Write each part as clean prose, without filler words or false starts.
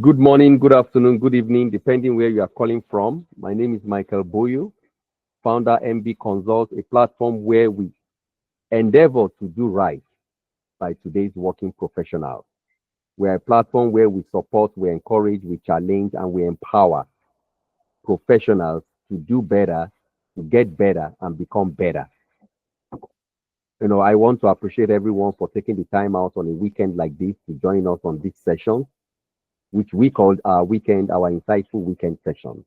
Good morning, good afternoon, good evening, depending where you are calling from. My name is Michael Boyo, founder MB Consult, a platform where we endeavor to do right by today's working professionals. We're a platform where we support, we encourage, we challenge, and we empower professionals to do better, to get better, and become better. I want to appreciate everyone for taking the time out on a weekend like this to join us on this session, which we called our insightful weekend session.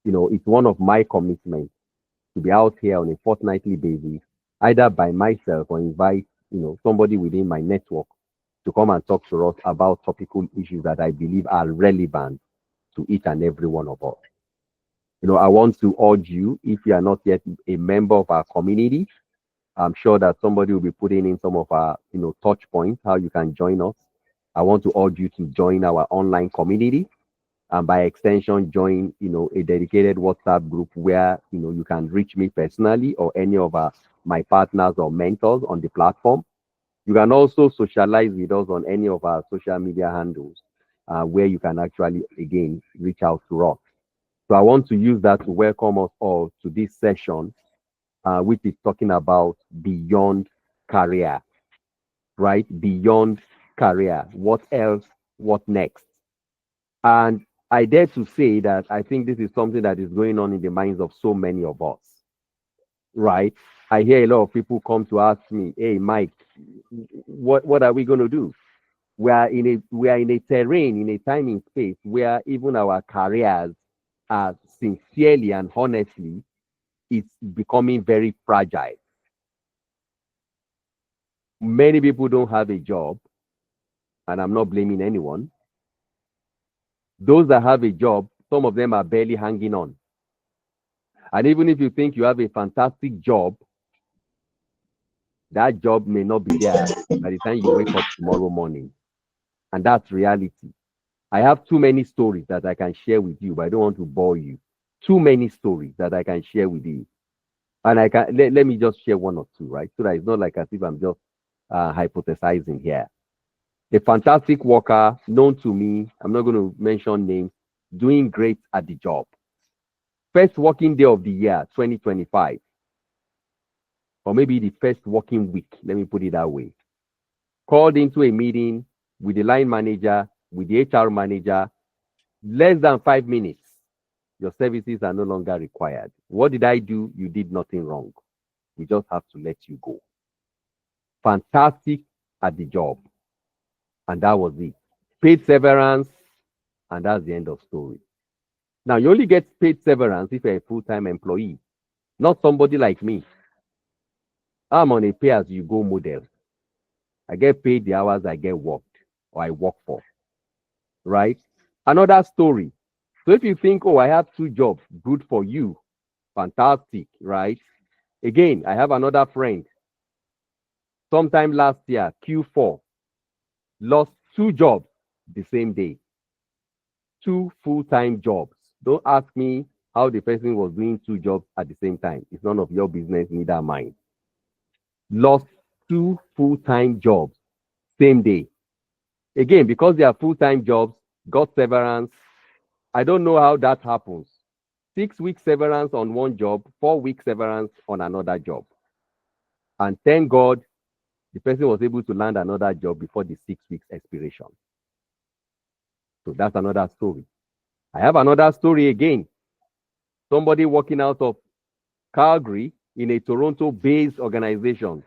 It's one of my commitments to be out here on a fortnightly basis, either by myself or invite, somebody within my network to come and talk to us about topical issues that I believe are relevant to each and every one of us. I want to urge you, if you are not yet a member of our community, I'm sure that somebody will be putting in some of our, touch points, how you can join us. I want to urge you to join our online community and by extension, join, a dedicated WhatsApp group where, you can reach me personally or any of my partners or mentors on the platform. You can also socialize with us on any of our social media handles where you can actually, again, reach out to us. So I want to use that to welcome us all to this session, which is talking about beyond career, right? Beyond career. What else? What next? And I dare to say that I think this is something that is going on in the minds of so many of us, right? I hear a lot of people come to ask me, "Hey, Mike, what are we going to do?" We are in a terrain, in a time and space where even our careers are sincerely and honestly, it's becoming very fragile. Many people don't have a job, and I'm not blaming anyone. Those that have a job, some of them are barely hanging on. And even if you think you have a fantastic job, that job may not be there by the time you wake up tomorrow morning. And that's reality. I have too many stories that I can share with you, but I don't want to bore you. Too many stories that I can share with you. And I can let me just share one or two, right? So that it's not like as if I'm just hypothesizing here. A fantastic worker known to me, I'm not going to mention names, doing great at the job. First working day of the year, 2025. Or maybe the first working week, let me put it that way. Called into a meeting with the line manager, with the HR manager, less than 5 minutes. Your services are no longer required. What did I do? You did nothing wrong. We just have to let you go. Fantastic at the job. And that was it. Paid severance, and that's the end of story. Now, you only get paid severance if you're a full-time employee, not somebody like me. I'm on a pay-as-you-go model. I get paid the hours I get worked or I work for, right? Another story. So if you think, oh, I have 2 jobs, good for you. Fantastic, right? Again, I have another friend. Sometime last year, Q4, lost 2 jobs the same day. 2 full-time jobs. Don't ask me how the person was doing 2 jobs at the same time. It's none of your business, neither mine. Lost 2 full-time jobs same day. Again, because they are full-time jobs, got severance. I don't know how that happens. 6-week severance on one job, 4-week severance on another job. And thank God, the person was able to land another job before the 6 weeks expiration. So that's another story. I have another story again. Somebody working out of Calgary in a Toronto-based organization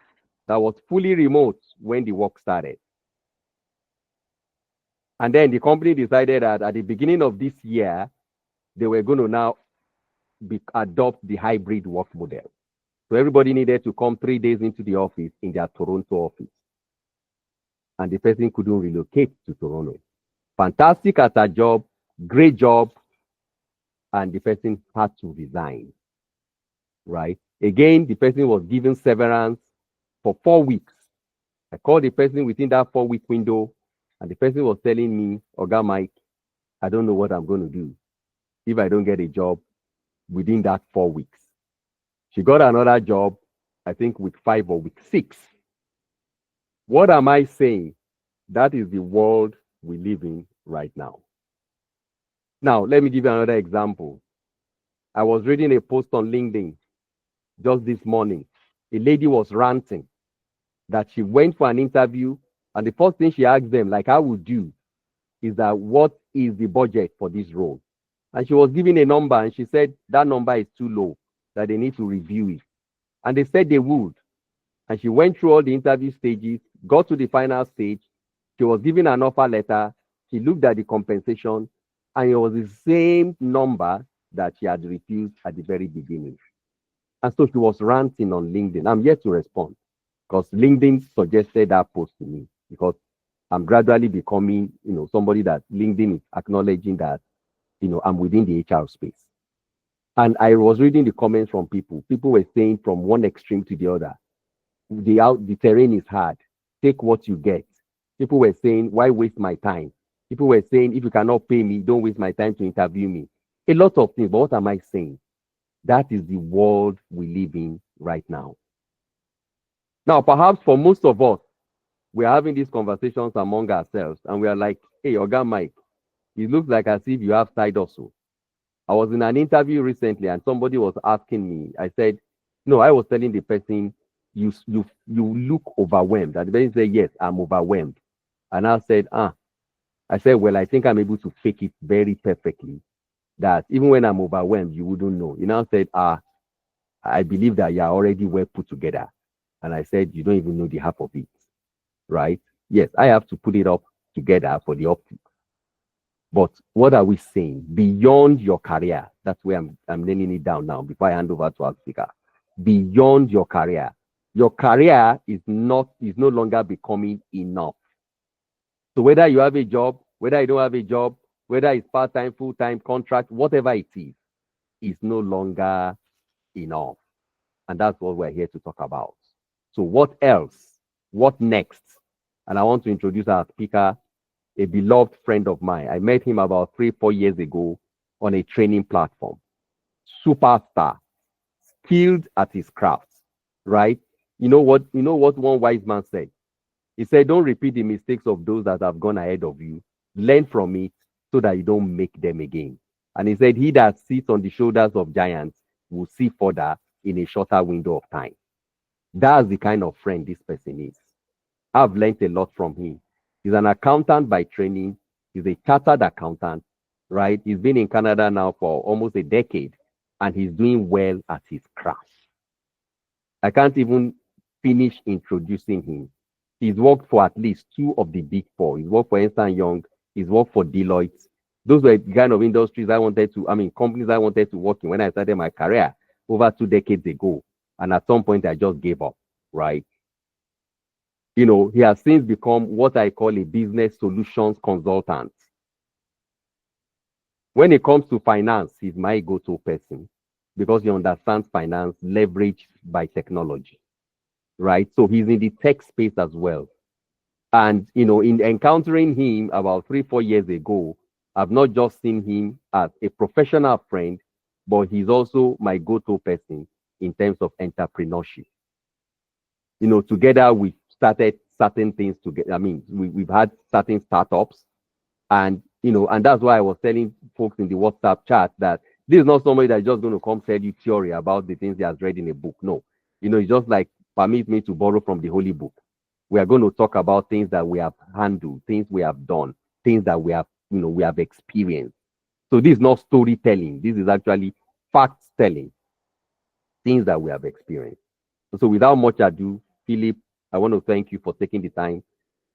that was fully remote when the work started. And then the company decided that at the beginning of this year, they were going to now adopt the hybrid work model. So everybody needed to come 3 days into the office in their Toronto office. And the person couldn't relocate to Toronto. Fantastic at her job, great job, and the person had to resign, right? Again, the person was given severance for 4 weeks. I called the person within that 4-week window, and the person was telling me, "Oga Mike, I don't know what I'm going to do if I don't get a job within that 4 weeks." She got another job, I think week 5 or week 6. What am I saying? That is the world we live in right now. Now, let me give you another example. I was reading a post on LinkedIn just this morning. A lady was ranting that she went for an interview, and the first thing she asked them, like I would do, is that what is the budget for this role? And she was given a number, and she said that number is too low, that they need to review it. And they said they would. And she went through all the interview stages, got to the final stage. She was given an offer letter. She looked at the compensation, and it was the same number that she had refused at the very beginning. And so she was ranting on LinkedIn. I'm yet to respond because LinkedIn suggested that post to me because I'm gradually becoming, somebody that LinkedIn is acknowledging that, I'm within the HR space. And I was reading the comments from people. People were saying from one extreme to the other, the terrain is hard. Take what you get. People were saying, why waste my time? People were saying, if you cannot pay me, don't waste my time to interview me. A lot of things. But what am I saying? That is the world we live in right now. Now, perhaps for most of us, we're having these conversations among ourselves, and we are like, hey, Oga Mike, it looks like as if you have side hustle. I was in an interview recently, and somebody was asking me. I said, no, I was telling the person, you look overwhelmed. And the person said, yes, I'm overwhelmed. And I said, well, I think I'm able to fake it very perfectly. That even when I'm overwhelmed, you wouldn't know. You now said, I believe that you're already well put together. And I said, you don't even know the half of it, right? Yes, I have to put it up together for the optics. But what are we saying? Beyond your career, that's where I'm nailing it down now before I hand over to our speaker. Beyond your career is no longer becoming enough. So whether you have a job, whether you don't have a job, whether it's part-time, full-time, contract, whatever it is no longer enough. And that's what we're here to talk about. So what else? What next? And I want to introduce our speaker, a beloved friend of mine. I met him about 3-4 years ago on a training platform. Superstar, skilled at his craft, right? You know what one wise man said? He said, don't repeat the mistakes of those that have gone ahead of you. Learn from it so that you don't make them again. And he said, he that sits on the shoulders of giants will see further in a shorter window of time. That's the kind of friend this person is. I've learned a lot from him. He's an accountant by training. He's a chartered accountant, right? He's been in Canada now for almost a decade, and he's doing well at his craft. I can't even finish introducing him. He's worked for at least 2 of the big 4. He's worked for Ernst & Young. He's worked for Deloitte. Those were the kind of industries companies I wanted to work in when I started my career over 2 decades ago. And at some point, I just gave up, right? He has since become what I call a business solutions consultant. When it comes to finance, he's my go-to person because he understands finance leveraged by technology, right? So he's in the tech space as well. And, in encountering him about 3-4 years ago, I've not just seen him as a professional friend, but he's also my go-to person in terms of entrepreneurship. Together we've started certain things together. I mean, we've had certain startups, and that's why I was telling folks in the WhatsApp chat that this is not somebody that's just going to come tell you theory about the things he has read in a book. No, it's just like permit me to borrow from the holy book. We are going to talk about things that we have handled, things we have done, things that we have experienced. So this is not storytelling. This is actually fact telling, things that we have experienced. So without much ado, Philip, I want to thank you for taking the time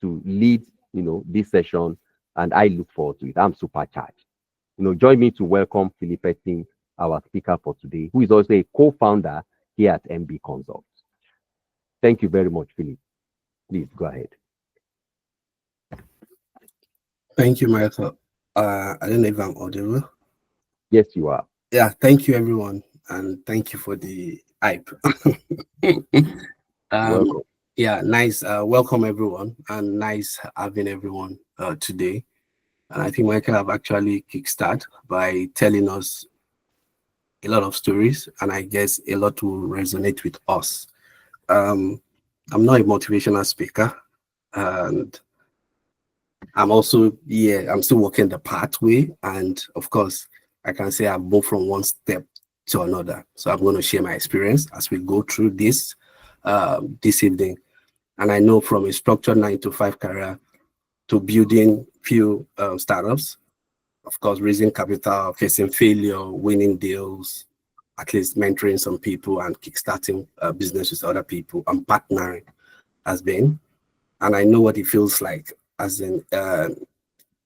to lead, this session, and I look forward to it. I'm supercharged. Join me to welcome Philip Etting, our speaker for today, who is also a co-founder here at MB Consult. Thank you very much, Philip. Please go ahead. Thank you, Michael. I don't know if I'm audible. Yes, you are. Yeah, thank you, everyone, and thank you for the hype. Welcome. Yeah, nice. Welcome, everyone, and nice having everyone today. And I think Michael have actually kickstart by telling us a lot of stories, and I guess a lot will resonate with us. I'm not a motivational speaker, and I'm also, yeah, I'm still walking the pathway. And of course, I can say I've moved from one step to another. So I'm going to share my experience as we go through this evening. And I know from a structured 9 to 5 career to building few startups, of course, raising capital, facing failure, winning deals, at least mentoring some people and kickstarting business with other people and partnering has been. And I know what it feels like, as in,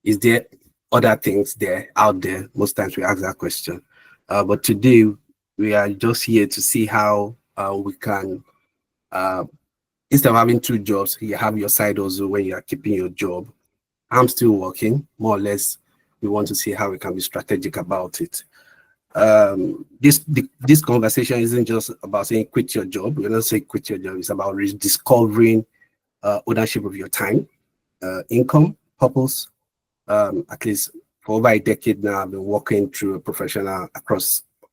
is there other things there out there? Most times we ask that question. But today we are just here to see how we can, instead of having two jobs, you have your side also when you are keeping your job. I'm still working, more or less. We want to see how we can be strategic about it. This conversation isn't just about saying quit your job. We're not saying quit your job. It's about rediscovering ownership of your time, income, purpose. At least for over a decade now, I've been working through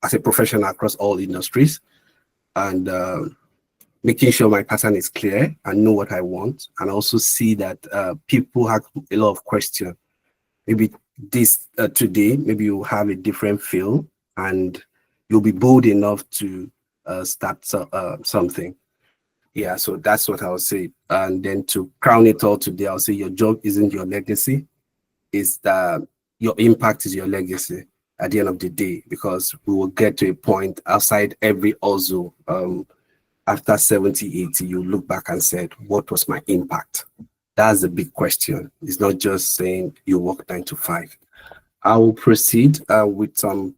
as a professional across all industries, and making sure my pattern is clear and know what I want, and also see that people have a lot of questions. Maybe this today, maybe you have a different feel, and you'll be bold enough to start something. Yeah, so that's what I'll say. And then to crown it all today, I'll say your job isn't your legacy. It's that your impact is your legacy at the end of the day, because we will get to a point outside every hustle. After 70, 80, you look back and said, what was my impact? That's the big question. It's not just saying you work 9 to 5. I will proceed with some,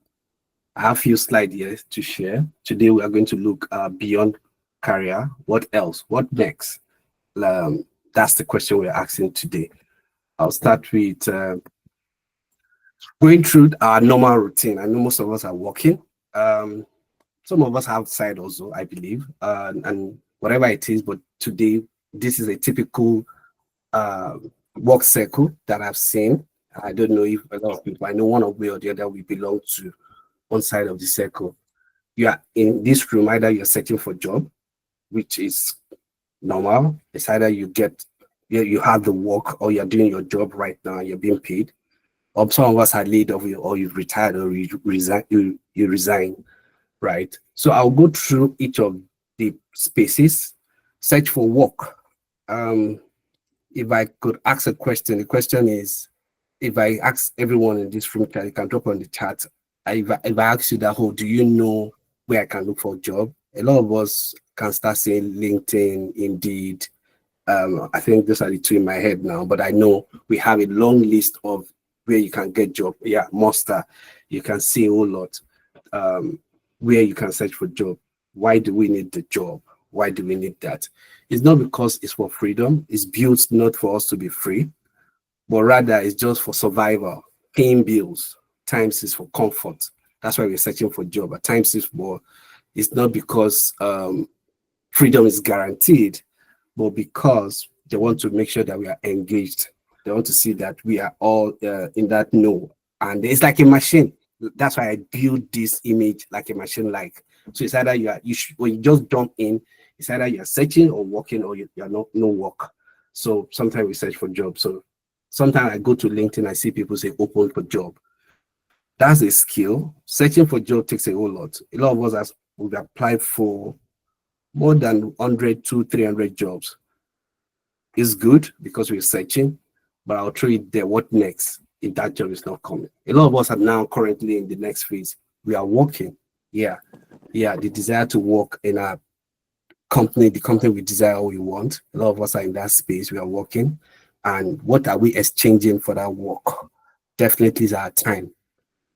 I have a few slides here to share. Today, we are going to look beyond career. What else? What next? That's the question we're asking today. I'll start with going through our normal routine. I know most of us are working. Some of us have side also, I believe, and whatever it is. But today, this is a typical work circle that I've seen. I don't know if a lot of people, I know one way or the other, we belong to one side of the circle. You are in this room, either you're searching for a job, which is normal. It's either you have the work, or you're doing your job right now, you're being paid. Or some of us are laid off, or you've retired, or you resign, right? So I'll go through each of the spaces. Search for work. If I could ask a question, the question is, if I ask everyone in this room, you can drop on the chat. If I ask you that, do you know where I can look for a job? A lot of us can start saying LinkedIn, Indeed. I think those are the two in my head now, but I know we have a long list of where you can get job. Yeah, Monster, you can see a whole lot where you can search for job. Why do we need the job? Why do we need that? It's not because it's for freedom. It's built not for us to be free, but rather it's just for survival, paying bills. Times is for comfort. That's why we're searching for job. At times it's not because freedom is guaranteed, but because they want to make sure that we are engaged. They want to see that we are all in that know. And it's like a machine. That's why I build this image like a machine. So it's either when you just jump in, it's either you're searching or working, or you're not no work. So sometimes we search for jobs. So sometimes I go to LinkedIn, I see people say open for job. That's a skill. Searching for job takes a whole lot. A lot of us we've applied for more than 100 to 300 jobs. It's good because we're searching, but I'll throw it there. What next if that job is not coming? A lot of us are now currently in the next phase. We are working. Yeah, the desire to work in a company, the company we desire, we want. A lot of us are in that space. We are working. And what are we exchanging for that work? Definitely is our time.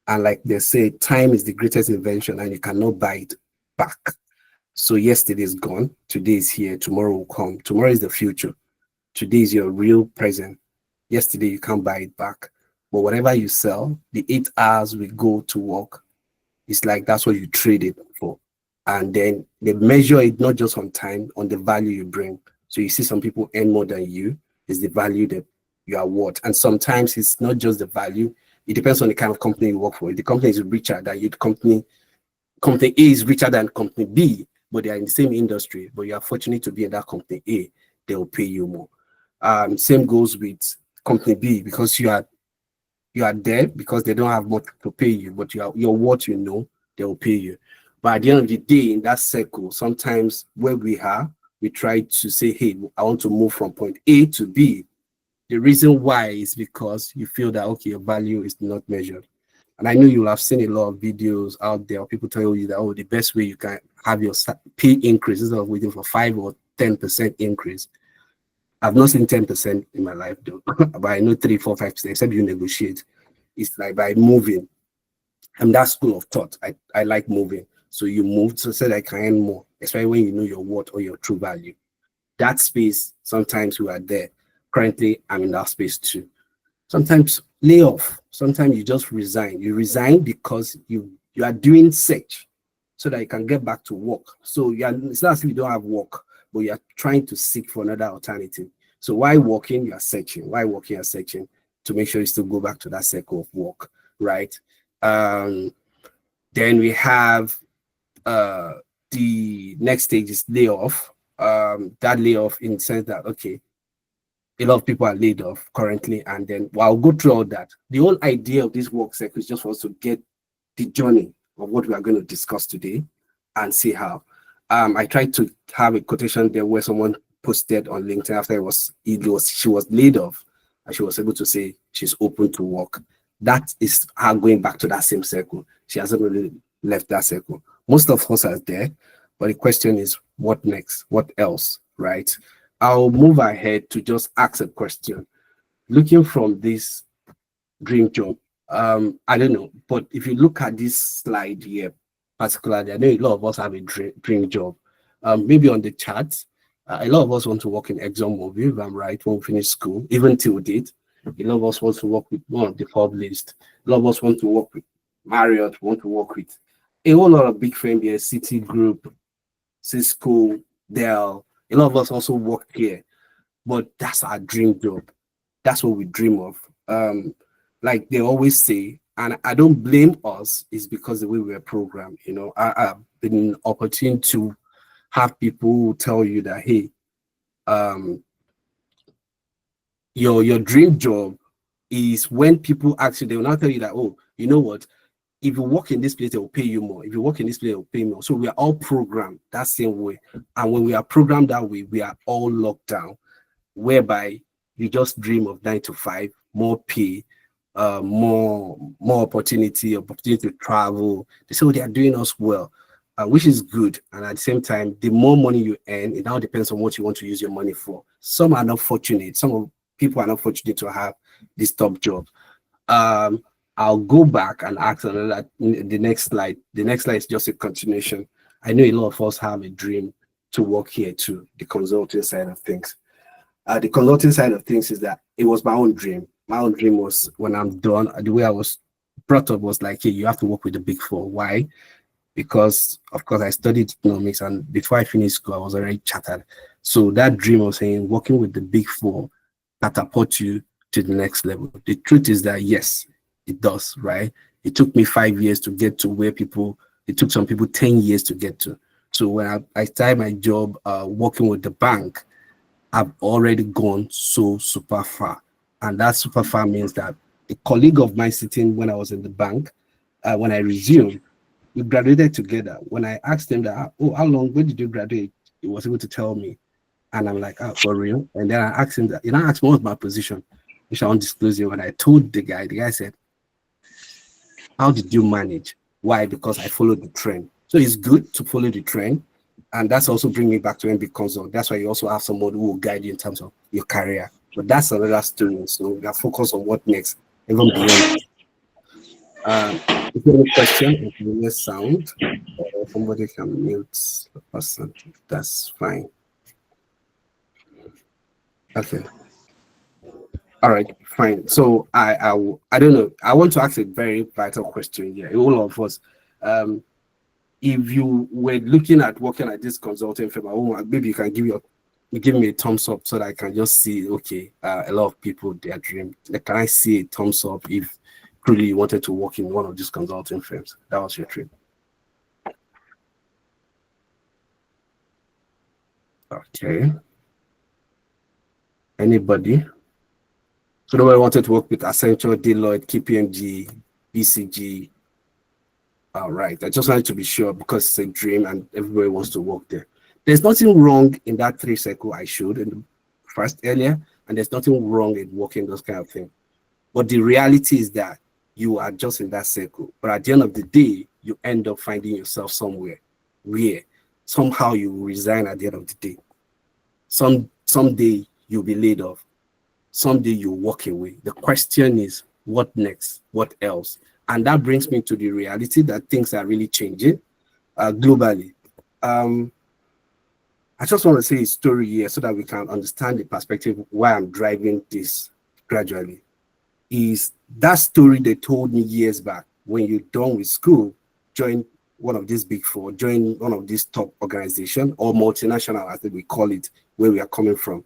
And like they say, time is the greatest invention, and you cannot buy it back. So yesterday is gone. Today is here. Tomorrow will come. Tomorrow is the future. Today is your real present. Yesterday, you can't buy it back. But whatever you sell, the 8 hours we go to work, it's like that's what you trade it for. And then they measure it not just on time, on the value you bring. So you see some people earn more than you, is the value that you are worth. And sometimes it's not just the value. It depends on the kind of company you work for. If the company is richer than you, company A is richer than company B, but they are in the same industry, but you are fortunate to be in that company A, they will pay you more. Same goes with company B because you are there because they don't have much to pay you, but you're what you know, they will pay you. But at the end of the day, in that circle, sometimes where we are, we try to say, hey, I want to move from point A to B. The reason why is because you feel that, okay, your value is not measured. And I know you'll have seen a lot of videos out there, people tell you that, oh, the best way you can have your pay increase instead of waiting for 5 or 10% increase. I've not seen 10% in my life, though, but I know 3, 4, 5%, except you negotiate. It's like by moving. I'm that school of thought. I like moving. So you move so that I can earn more, especially when you know your worth or your true value. That space, sometimes we are there. Currently, I'm in that space too. Sometimes layoff. Sometimes you just resign. You resign because you are doing search so that you can get back to work. So it's not as if you don't have work, but you are trying to seek for another alternative. So while working, you are searching. While working, you are searching to make sure you still go back to that circle of work, right? Then we have the next stage is layoff. That layoff in the sense that, okay, a lot of people are laid off currently, and then I'll go through all that. The whole idea of this work cycle is just for us to get the journey of what we are going to discuss today and see how. I tried to have a quotation there where someone posted on LinkedIn after she was laid off, and she was able to say she's open to work. That is her going back to that same circle. She hasn't really left that circle. Most of us are there, but the question is, what next? What else, right? I'll move ahead to just ask a question. Looking from this dream job, I don't know, but if you look at this slide here, particularly, I know a lot of us have a dream job. Maybe on the chat, a lot of us want to work in ExxonMobil, if I'm right, when we finish school, even till date. A lot of us want to work with one of the published. A lot of us want to work with Marriott, want to work with a whole lot of big firms here, Citigroup, Cisco, Dell. A lot of us also work here, but that's our dream job. That's what we dream of. Like they always say, and I don't blame us, it's because the way we are programmed. You know, I've been opportune to have people who tell you that, hey, your dream job is when people actually, they will not tell you that, oh, you know what, if you work in this place, they will pay you more. If you work in this place, they will pay more. So we are all programmed that same way. And when we are programmed that way, we are all locked down, whereby you just dream of 9 to 5, more pay, more opportunity to travel. They say, oh, they are doing us well, which is good. And at the same time, the more money you earn, it now depends on what you want to use your money for. Some are not fortunate. Some people are not fortunate to have this top job. I'll go back and ask another, the next slide. The next slide is just a continuation. I know a lot of us have a dream to work here too, the consulting side of things. The consulting side of things is that it was my own dream. My own dream was when I'm done, the way I was brought up was like, hey, you have to work with the big four. Why? Because, of course, I studied economics, and before I finished school, I was already chartered. So that dream of saying working with the big four catapult you to the next level. The truth is that, yes, it does, right? It took me 5 years to get to where it took some people 10 years to get to. So when I started my job working with the bank, I've already gone so super far. And that super far means that a colleague of mine sitting when I was in the bank, when I resumed, we graduated together. When I asked him that, oh, how long, when did you graduate? He was able to tell me. And I'm like, oh, for real? And then I asked him that, you know, I asked what was my position, which I won't disclose you. When I told the guy said, how did you manage? Why? Because I followed the trend. So it's good to follow the trend. And that's also bring me back to MB Consult. That's why you also have someone who will guide you in terms of your career. But that's another story. So we are focused on what next, even beyond. If you have a question, if you hear sound, or somebody can mute the person, that's fine. Okay. All right, fine. So I don't know. I want to ask a very vital question here. All of us, if you were looking at working at this consulting firm, maybe you can give me a thumbs up so that I can just see, okay, a lot of people, their dream. Like, can I see a thumbs up if truly you wanted to work in one of these consulting firms? That was your dream. Okay. Anybody? So nobody wanted to work with Accenture, Deloitte, KPMG, BCG. All right, I just wanted to be sure because it's a dream and everybody wants to work there. There's nothing wrong in that 3 circle I showed in the first earlier, and there's nothing wrong in working those kind of things. But the reality is that you are just in that circle. But at the end of the day, you end up finding yourself somewhere where somehow you will resign at the end of the day. Someday you'll be laid off. Someday you'll walk away. The question is, what next? What else? And that brings me to the reality that things are really changing globally. I just want to say a story here so that we can understand the perspective why I'm driving this gradually. Is that story they told me years back, when you're done with school, join one of these big four, join one of these top organizations or multinational, as we call it, where we are coming from.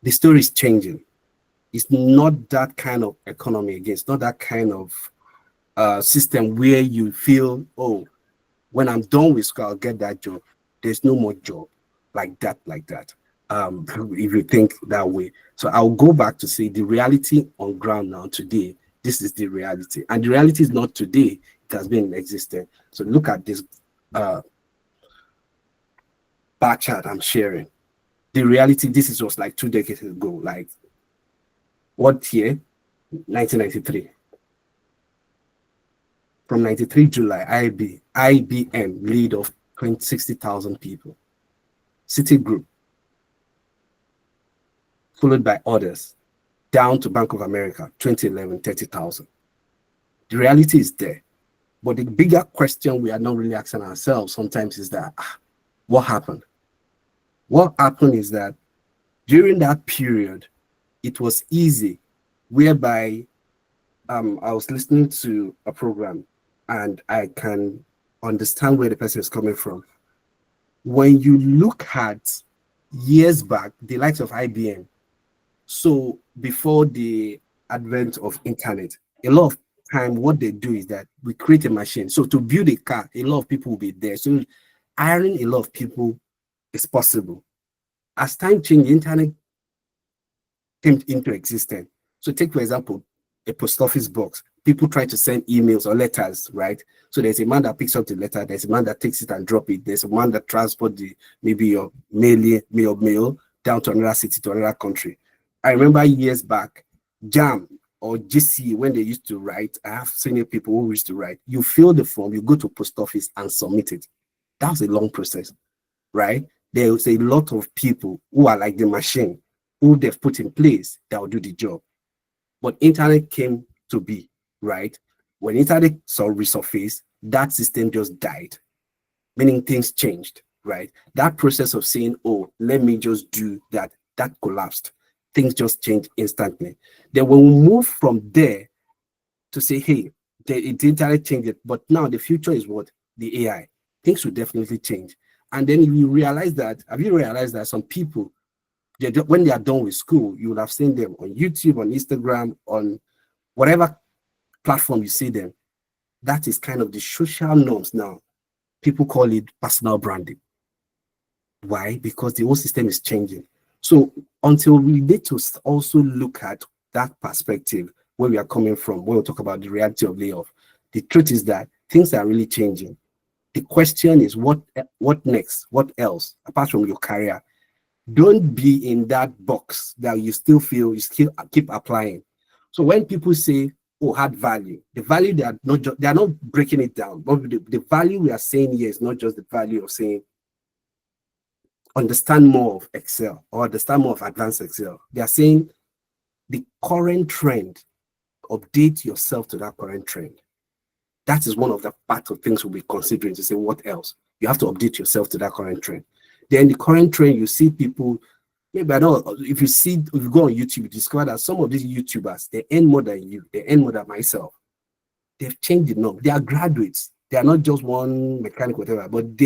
The story is changing. It's not that kind of economy again. It's not that kind of system where you feel, oh, when I'm done with school, I'll get that job. There's no more job like that. If you think that way. So I'll go back to say the reality on ground now today, this is the reality. And the reality is not today, it has been existing. So look at this bar chart I'm sharing. The reality, this is just like 2 decades ago. Like what year? 1993. From 93 July, IBM lead of 60,000 people. Citigroup, followed by others, down to Bank of America, 2011, 30,000. The reality is there. But the bigger question we are not really asking ourselves sometimes is that, what happened? What happened is that during that period, it was easy, whereby I was listening to a program and I can understand where the person is coming from. When you look at years back, the likes of IBM, so before the advent of internet, a lot of time what they do is that we create a machine. So to build a car, a lot of people will be there. So hiring a lot of people is possible. As time changed, the internet came into existence. So take, for example, a post office box. People try to send emails or letters, right? So there's a man that picks up the letter, there's a man that takes it and drop it, there's a man that transports the maybe your mail down to another city, to another country. I remember years back, JAM or GC, when they used to write, I have senior people who used to write, you fill the form, you go to post office and submit it. That was a long process, right? There was a lot of people who are like the machine, who they've put in place that will do the job. But internet came to be, right? When internet saw resurface, that system just died, meaning things changed, right? That process of saying, oh, let me just do that, that collapsed. Things just changed instantly. Then when we move from there to say, hey, the internet changed, but now the future is what? The AI. Things will definitely change. And then you realize that, have you realized that some people, when they are done with school, you will have seen them on YouTube, on Instagram, on whatever platform you see them. That is kind of the social norms now. People call it personal branding. Why? Because the whole system is changing. So until we need to also look at that perspective, where we are coming from, when we talk about the reality of layoff, the truth is that things are really changing. The question is, what next? What else apart from your career? Don't be in that box that you still feel you still keep applying. So when people say, oh, add value, the value, they are not breaking it down, but the value we are saying here is not just the value of saying understand more of Excel or understand more of advanced Excel. They are saying the current trend, update yourself to that current trend. That is one of the part of things we'll be considering to say, what else? You have to update yourself to that current trend. Then the current trend, you see people, maybe I know, if you go on YouTube, you discover that some of these YouTubers, they earn more than you, they earn more than myself. They've changed the norm. They are graduates. They are not just one mechanic, whatever, but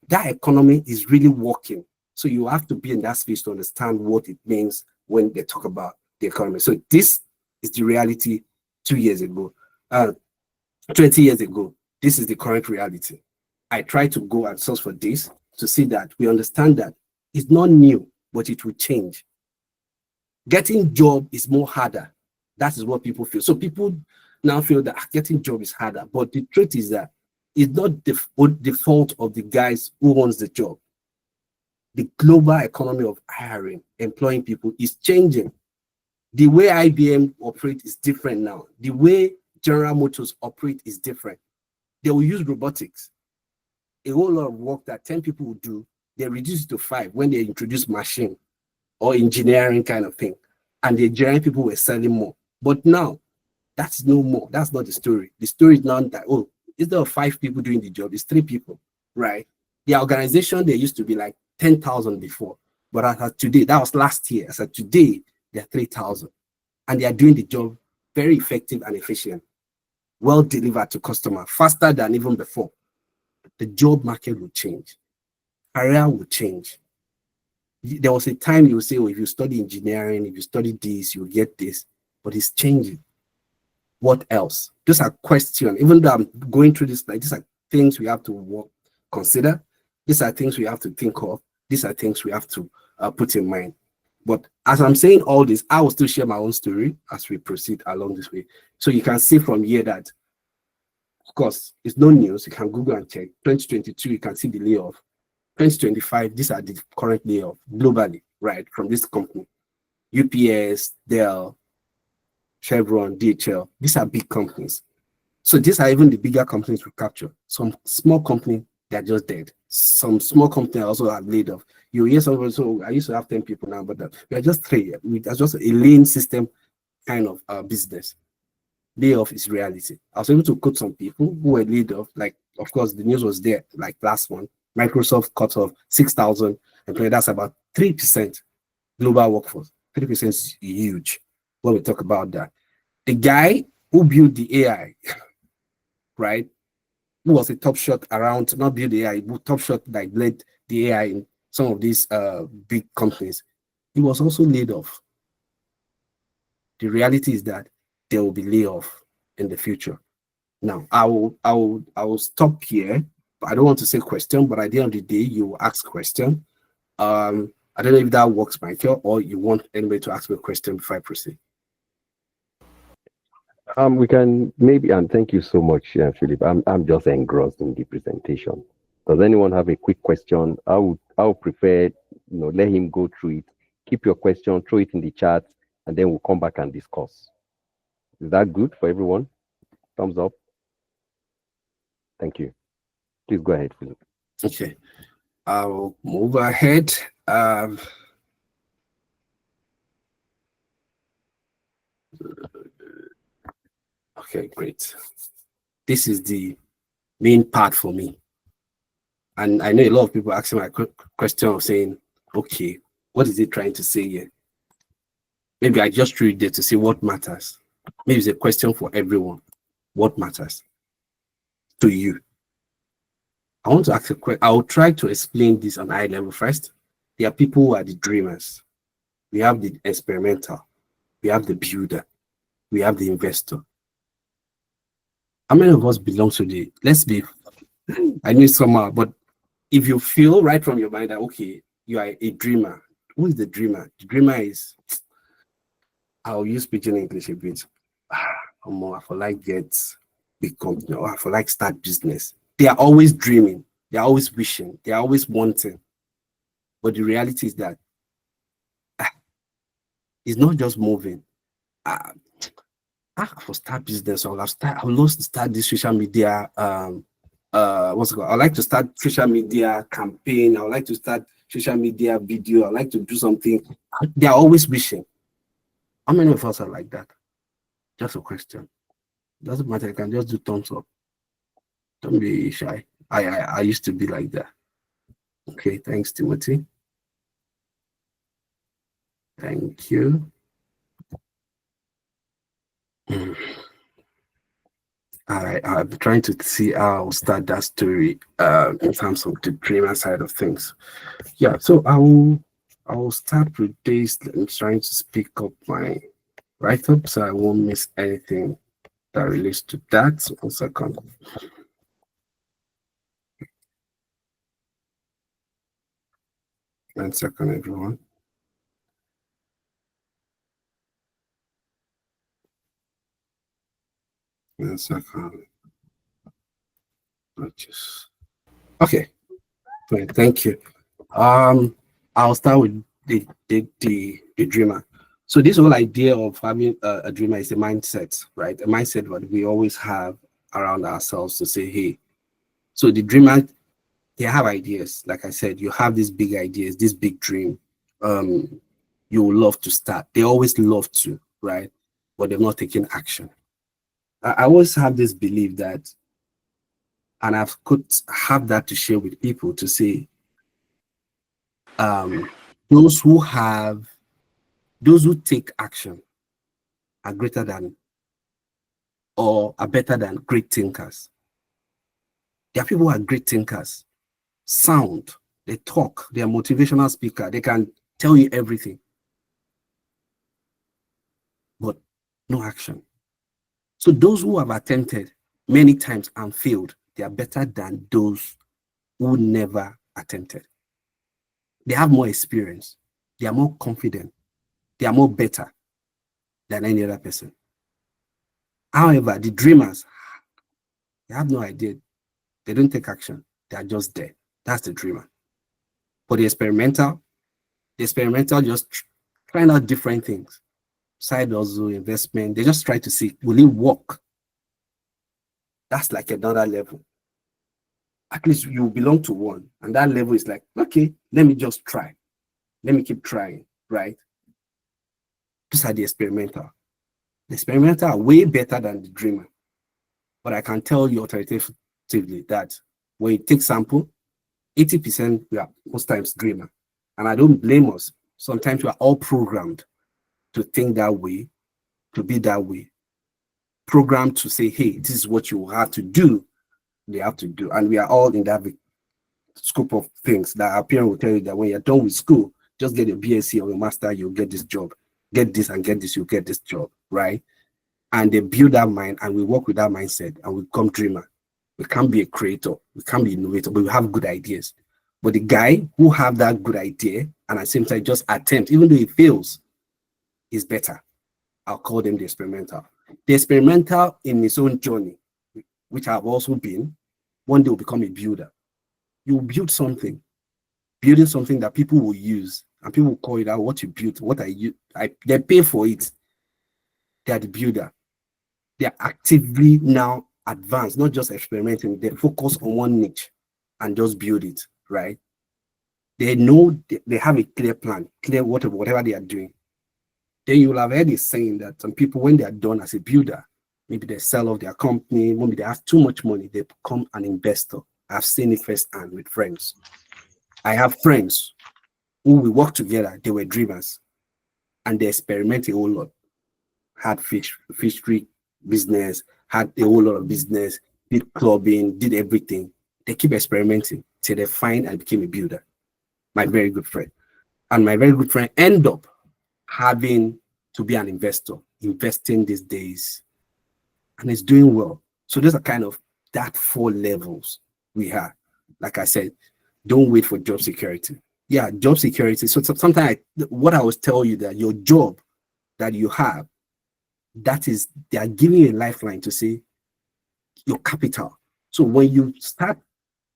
that economy is really working. So you have to be in that space to understand what it means when they talk about the economy. So this is the reality 2 years ago, 20 years ago. This is the current reality. I try to go and source for this to see that we understand that it's not new, but it will change. Getting job is more harder. That is what people feel. So people now feel that getting job is harder. But the truth is that it's not the fault of the guys who wants the job. The global economy of hiring, employing people is changing. The way IBM operate is different now. The way General Motors operate is different. They will use robotics. A whole lot of work that 10 people would do, they reduce it to 5 when they introduce machine or engineering kind of thing. And the engineering people were selling more. But now, that's no more. That's not the story. The story is not that, oh, instead of 5 people doing the job, it's 3 people, right? The organization, they used to be like 10,000 before. But as of today, that was last year. As of today, they're 3,000. And they are doing the job very effective and efficient, well delivered to customer, faster than even before. The job market will change. Career will change. There was a time you would say, oh, if you study engineering, if you study this, you'll get this. But it's changing. What else? Those are questions. Even though I'm going through this, like these are things we have to consider. These are things we have to think of. These are things we have to put in mind. But as I'm saying all this, I will still share my own story as we proceed along this way. So you can see from here that, of course, it's no news. You can Google and check. 2022, you can see the layoff. 2025, these are the current layoff globally, right? From this company. UPS, Dell, Chevron, DHL, these are big companies. So these are even the bigger companies we capture. Some small company, they're just dead. Some small company also are laid off. You hear someone, so I used to have 10 people now, but we are just 3. That's just a lean system kind of business. Layoff is reality. I was able to quote some people who were laid off. Like, of course, the news was there, like last one. Microsoft cut off 6,000 employees. That's about 3% global workforce. 3% is huge when we talk about that. The guy who built the AI, right, who was a top shot around, not build AI, but top shot that led the AI in some of these big companies, he was also laid off. The reality is that there will be layoff in the future. Now, I will stop here. I don't want to say question, but at the end of the day, you will ask question. I don't know if that works, Michael, or you want anybody to ask me a question before I proceed. We can maybe, and thank you so much, Philip. I'm just engrossed in the presentation. Does anyone have a quick question? I would prefer, let him go through it. Keep your question, throw it in the chat, and then we'll come back and discuss. Is that good for everyone? Thumbs up. Thank you. Please go ahead, Philip. Okay, I'll move ahead. Okay, great. This is the main part for me. And I know a lot of people asking my question of saying, okay, what is it trying to say here? Maybe I just read there to see what matters. Maybe it's a question for everyone. What matters to you? I want to ask a question. I'll try to explain this on eye level first. There are people who are the dreamers. We have the experimental. We have the builder. We have the investor. How many of us belong to the, let's be, I know somehow, but if you feel right from your mind that, okay, you are a dreamer, who is the dreamer? The dreamer is, I'll use pidgin English a bit. I feel like get big company, or I feel like start business. They are always dreaming. They are always wishing. They are always wanting. But the reality is that it's not just moving. For start business, I would love to start this social media. What's it called? I like to start social media campaign. I would like to start social media video. I like to do something. They are always wishing. How many of us are like that? Just a question. Doesn't matter. You can just do thumbs up. Don't be shy. I used to be like that. Okay, thanks, Timothy. Thank you. All right, I'm trying to see how I'll start that story in terms of the dreamer side of things. Yeah, so I will start with this. I'm trying to speak up my write-up so I won't miss anything that relates to that. 1 second. One second, everyone. One second. Okay, fine, thank you. I'll start with the dreamer. So this whole idea of having a dreamer is a mindset, right? A mindset that we always have around ourselves to say, hey, so the dreamer, they have ideas. Like I said, you have these big ideas, this big dream. You would love to start. They always love to, right? But they've not taken action. I always have this belief that, and I've could have that to share with people to say, those who take action are greater than or are better than great thinkers. There are people who are great thinkers, sound, they talk, they are motivational speaker, they can tell you everything, but no action. So those who have attempted many times and failed, they are better than those who never attempted. They have more experience, they are more confident, they are more better than any other person. However, the dreamers, they have no idea. They don't take action. They are just there. That's the dreamer. For the experimental just trying out different things. Side hustle, investment. They just try to see, will it work? That's like another level. At least you belong to one. And that level is like, okay, let me just try. Let me keep trying, right? These are the experimental. The experimental are way better than the dreamer. But I can tell you authoritatively that when you take sample, 80% we are most times dreamer. And I don't blame us. Sometimes we are all programmed to think that way, to be that way. Programmed to say, hey, this is what you have to do. They have to do. And we are all in that scope of things that our parents will tell you that when you're done with school, just get a BSc or a master, you'll get this job. Get this and get this, you'll get this job, right? And they build that mind and we work with that mindset and we become dreamer. We can't be a creator, we can't be innovator, but we have good ideas. But the guy who have that good idea and at the same time just attempt, even though he fails, is better. I'll call them the experimental. The experimental in his own journey, which I've also been, one day will become a builder. You build something, building something that people will use, and people will call it out what you built, what are you, they pay for it. They are the builder. They are actively now advanced, not just experimenting. They focus on one niche and just build it, right? They know they have a clear plan, clear whatever they are doing. Then you will have heard this saying that some people, when they are done as a builder, maybe they sell off their company, maybe they have too much money, they become an investor. I've seen it firsthand with friends. I have friends who we work together, they were dreamers, and they experimented a whole lot. Had fishery business, had a whole lot of business, did clubbing, did everything. They keep experimenting till they find and became a builder. My very good friend. And my very good friend end up having to be an investor, investing these days, and it's doing well. So those are kind of that 4 levels we have. Like I said, don't wait for job security. Yeah, job security. So sometimes what I always tell you that your job that you have, that is, they are giving you a lifeline to say your capital. So when you start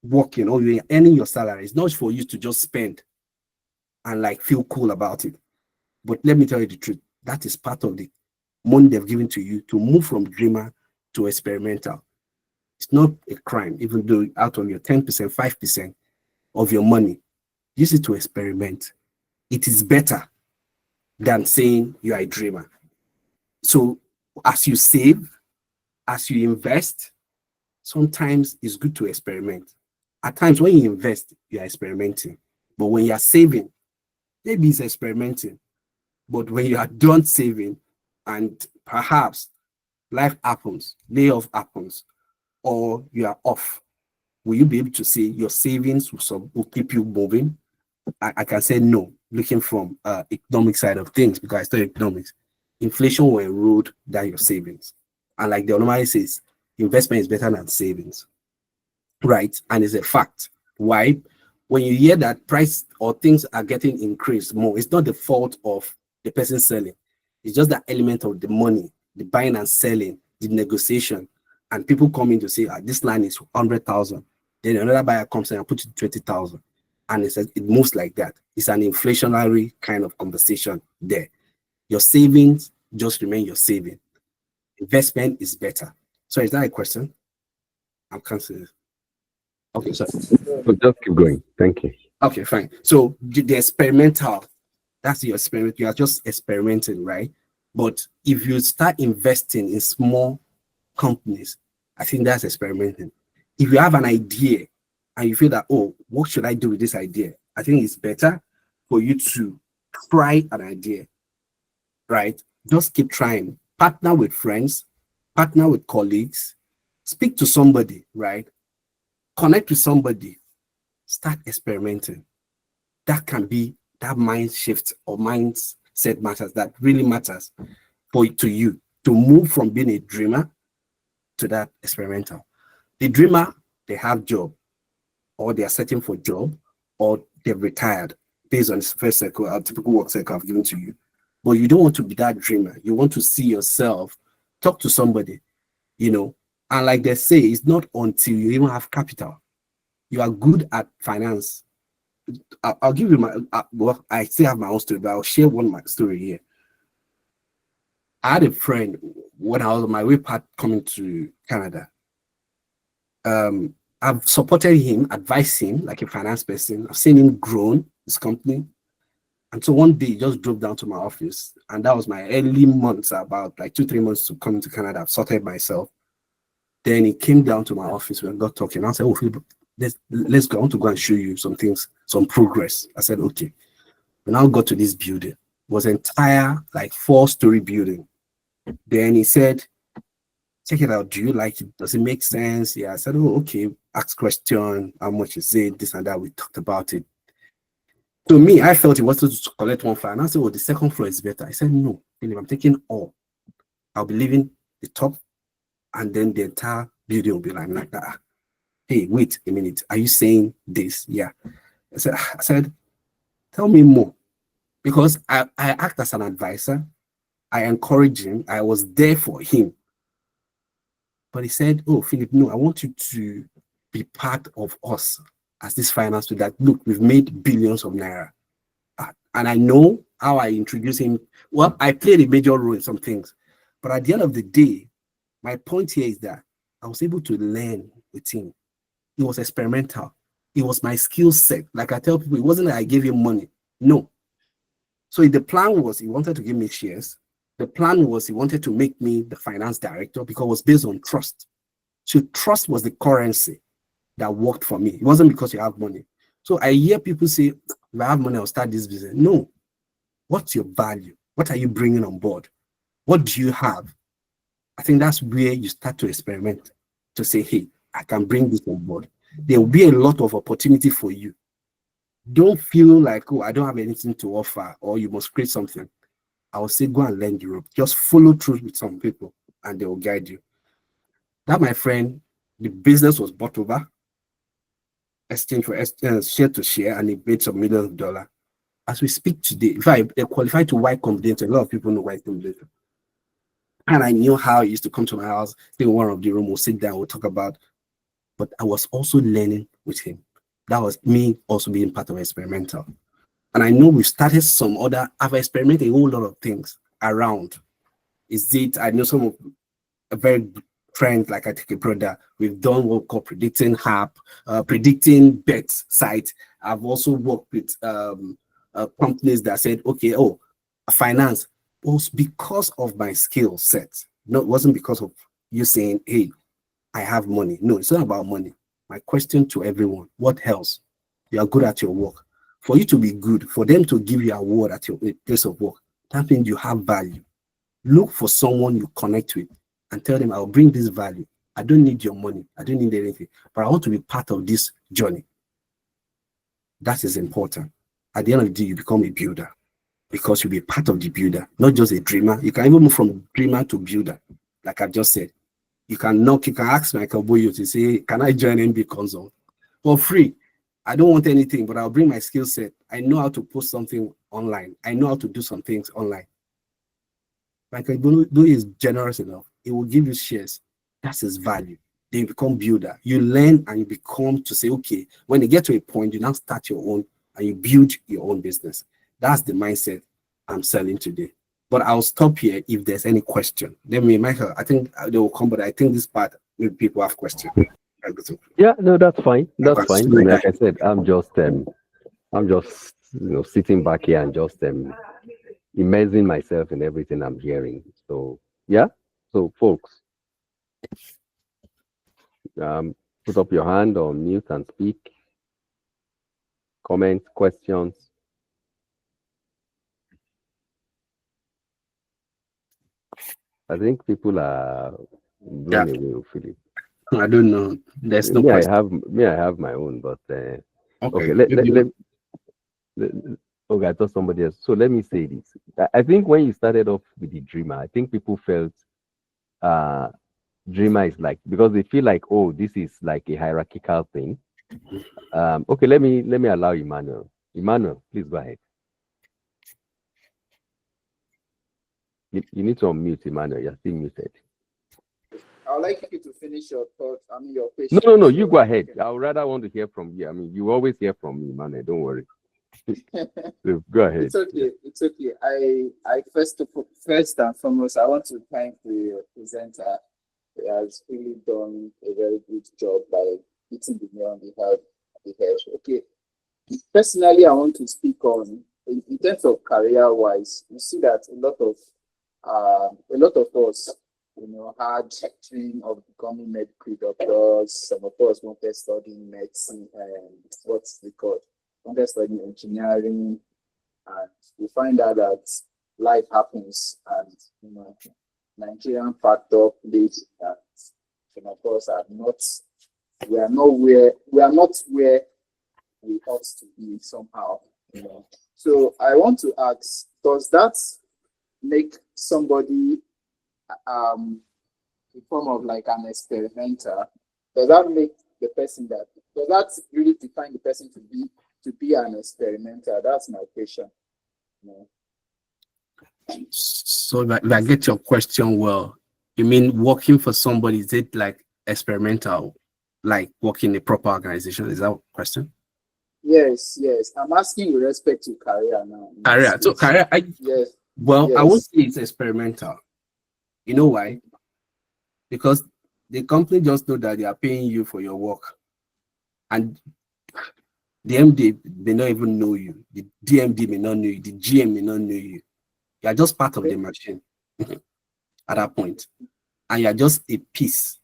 working or you're earning your salary, it's not for you to just spend and like feel cool about it. But let me tell you the truth, that is part of the money they've given to you to move from dreamer to experimental. It's not a crime, even though out of your 10%, 5% of your money, use it to experiment. It is better than saying you are a dreamer. So as you save, as you invest, sometimes it's good to experiment. At times when you invest, you are experimenting. But when you are saving, maybe it's experimenting. But when you are done saving and perhaps life happens, layoff happens, or you are off, will you be able to say your savings will keep you moving? I can say no, looking from economic side of things, because I study economics. Inflation will erode down your savings. And like the normally says, investment is better than savings, right? And it's a fact. Why? When you hear that price or things are getting increased more, it's not the fault of the person selling. It's just that element of the money, the buying and selling the negotiation, and people come in to say, this line is 100,000. Then another buyer comes in and puts it 20,000. And it moves like that. It's an inflationary kind of conversation there. Your savings just remain your saving. Investment is better. So is that a question? I'm canceling. Okay, so just keep going. Thank you. Okay, fine. So the experimental, that's your experiment. You are just experimenting, right? But if you start investing in small companies, I think that's experimenting. If you have an idea and you feel that, oh, what should I do with this idea? I think it's better for you to try an idea, right? Just keep trying. Partner with friends, partner with colleagues, speak to somebody, right? Connect with somebody, start experimenting. That can be that mind shift or mindset matters, that really matters to you to move from being a dreamer to that experimental. The dreamer, they have job, or they are searching for job, or they've retired based on this first circle, a typical work circle I've given to you. But you don't want to be that dreamer. You want to see yourself, talk to somebody, you know, and like they say, it's not until you even have capital. You are good at finance. I'll give you my, well, I still have my own story, but I'll share one of my story here. I had a friend when I was on my way back coming to Canada. I've supported him, advised him like a finance person. I've seen him grow his company. And so one day he just drove down to my office, and that was my early months, about like 2-3 months to come to Canada. I've sorted myself. Then he came down to my office. We got talking. I said, oh, Philip, let's go. I want to go and show you some things, some progress. I said, okay. We now got to this building. It was entire like 4-story building. Then he said, check it out. Do you like it? Does it make sense? Yeah. I said, oh, okay. Ask question. How much is it? This and that. We talked about it. To me, I felt he wanted to collect one floor. And I said, oh, the second floor is better. I said, no, Philip, I'm taking all. I'll be leaving the top, and then the entire building will be like that. Hey, wait a minute. Are you saying this? Yeah. I said, tell me more. Because I act as an advisor. I encourage him. I was there for him. But he said, oh, Philip, no, I want you to be part of us as this finance with that. Look, we've made billions of naira. And I know how I introduce him. Well, I played a major role in some things. But at the end of the day, my point here is that I was able to learn with him. It was experimental. It was my skill set. Like I tell people, it wasn't that I gave him money. No. So the plan was he wanted to give me shares. The plan was he wanted to make me the finance director because it was based on trust. So trust was the currency that worked for me. It wasn't because you have money. So I hear people say, if I have money, I'll start this business. No. What's your value? What are you bringing on board? What do you have? I think that's where you start to experiment, to say, hey, I can bring this on board. There will be a lot of opportunity for you. Don't feel like, oh, I don't have anything to offer, or you must create something. I will say, go and learn Europe. Just follow through with some people, and they will guide you. That, my friend, the business was bought over, exchange for share to share, and it made some millions of dollars. As we speak today, if I qualify to Y Combinator, a lot of people know Y Combinator. And I knew how he used to come to my house, stay in one of the room, we'll sit down, we'll talk about. But I was also learning with him. That was me also being part of experimental. And I know we've started some other, I've experimented a whole lot of things around. I know some of a very friend, like I take a brother, we've done what we call predicting app, predicting bets site. I've also worked with companies that said, okay, oh, finance was because of my skill set. No, it wasn't because of you saying, hey, I have money. No, it's not about money. My question to everyone, what else? You are good at your work. For you to be good, for them to give you an award at your place of work, that means you have value. Look for someone you connect with and tell them, I'll bring this value. I don't need your money. I don't need anything, but I want to be part of this journey. That is important. At the end of the day, you become a builder because you'll be part of the builder, not just a dreamer. You can even move from dreamer to builder, like I've just said. You can ask Michael Boyo to say, can I join MB Consult for free? I don't want anything, but I'll bring my skill set. I know how to post something online. I know how to do some things online. Michael Boyo is generous enough. it will give you shares. That's his value. Then you become builder. You learn and you become to say, okay, when you get to a point, you now start your own and you build your own business. That's the mindset I'm selling today. But I'll stop here if there's any question. Let me, Michael, I think they will come, but I think this part, maybe people have questions. Yeah, no, that's fine. That's fine. Like I said, I'm just sitting back here and just immersing myself in everything I'm hearing. So yeah. So folks, put up your hand or mute and speak. Comments, questions. I think people are blown away with Philip. I don't know. There's no question. I have my own, but okay. Okay, I thought somebody else. So let me say this. I think when you started off with the dreamer, I think people felt dreamer is like, because they feel like, oh, this is like a hierarchical thing. Okay, let me allow Emmanuel. Emmanuel, please go ahead. You need to unmute, Emmanuel. You're still muted. I would like you to finish your thoughts. I mean, your question. No. You go ahead. I would rather want to hear from you. I mean, you always hear from me, Emmanuel. Don't worry. So go ahead. It's okay. It's okay. I first and foremost, I want to thank the presenter. He has really done a very good job by hitting the nail on the head. Okay. Personally, I want to speak on in terms of career-wise. You see that a lot of us, had a dream of becoming medical doctors. Some of us wanted studying medicine and what's it called? Wanted studying engineering, and we find out that life happens, and Nigerian factor plays that some of us we are not where we ought to be somehow. So I want to ask, does that make somebody in form of like an experimenter? Does that make the person does that really define the person to be an experimenter? That's my question. So if I get your question well, you mean working for somebody, is it like experimental, like working in a proper organization? Is that the question? Yes. I'm asking with respect to career now. Career. So career, yes. Well, yes. I won't say it's experimental. You know why? Because the company just know that they are paying you for your work, and the MD may not even know you. The DMD may not know you. The GM may not know you. You are just part of the machine at that point, and you are just a piece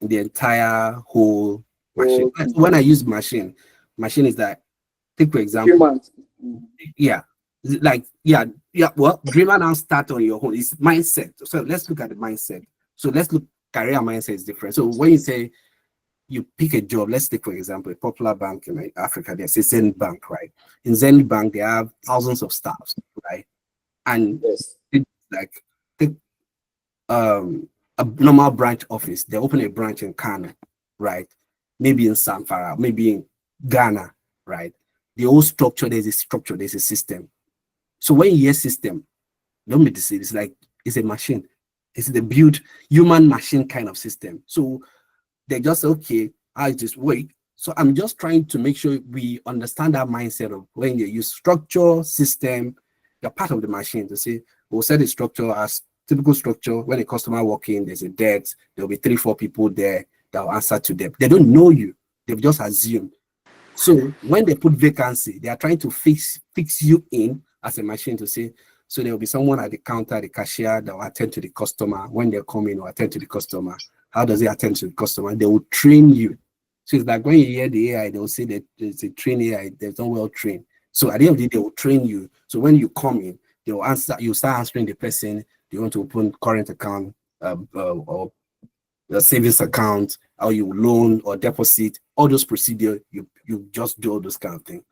in the entire whole machine. Okay. When I use machine is that, take for example, well, dreamer now start on your own. It's mindset. So let's look at the mindset. So let's look, career mindset is different. So when you say you pick a job, let's take for example a popular bank in Africa, there's a Zenith Bank, right? In Zenith Bank, they have thousands of staffs, right? And it's like a normal branch office, they open a branch in Kano, right? Maybe in Zamfara, maybe in Ghana, right? The whole structure, there's a system. So when you hear system, don't be deceived. It's like it's a machine. It's the build human machine kind of system. So they just say, okay, I just wait. So I'm just trying to make sure we understand that mindset of when you use structure, system, you're part of the machine to say, we'll set the structure as typical structure. When a customer walk in, there's a debt, there'll be 3-4 people there that will answer to them. They don't know you, they've just assumed. So when they put vacancy, they are trying to fix you in as a machine to say, so there will be someone at the counter, the cashier, that will attend to the customer. When they come in, or attend to the customer. How does he attend to the customer? They will train you. So it's like when you hear the AI, they will say that there's a trained AI, there's not well trained. So at the end of the day, they will train you. So when you come in, they will answer, you start answering the person, they want to open current account or the savings account, how you loan or deposit, all those procedures, you just do all those kind of things.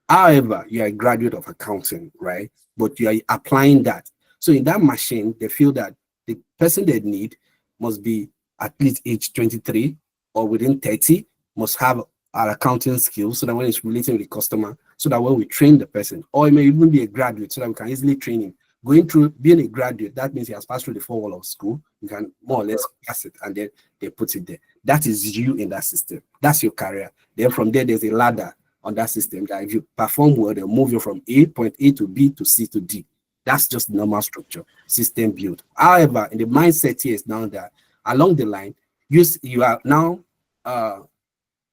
However, you are a graduate of accounting, right? But you are applying that. So in that machine, they feel that the person they need must be at least age 23 or within 30, must have our accounting skills, so that when it's relating with the customer, so that when we train the person, or it may even be a graduate, so that we can easily train him. going through being a graduate, that means he has passed through the 4 wall of school. You can more or less pass it, and then they put it there. That is you in that system. That's your career. Then from there, there's a ladder on that system that if you perform well, they'll move you from point A to B to C to D. That's just normal structure, system build. However, in the mindset here is now that along the line, you are now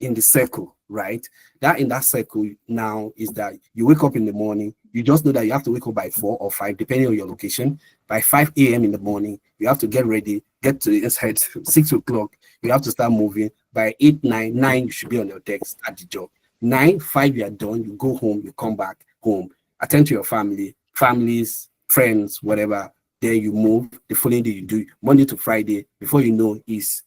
in the circle, right? That in that circle now is that you wake up in the morning, you just know that you have to wake up by 4 or 5, depending on your location. By 5 a.m. in the morning, you have to get ready, get to the inside 6 o'clock, you have to start moving. By 8, 9, you should be on your desk at the job. 9, 5, you are done, you go home, you come back home, attend to your families, friends, whatever. Then you move. The following day, you do Monday to Friday. Before you know, is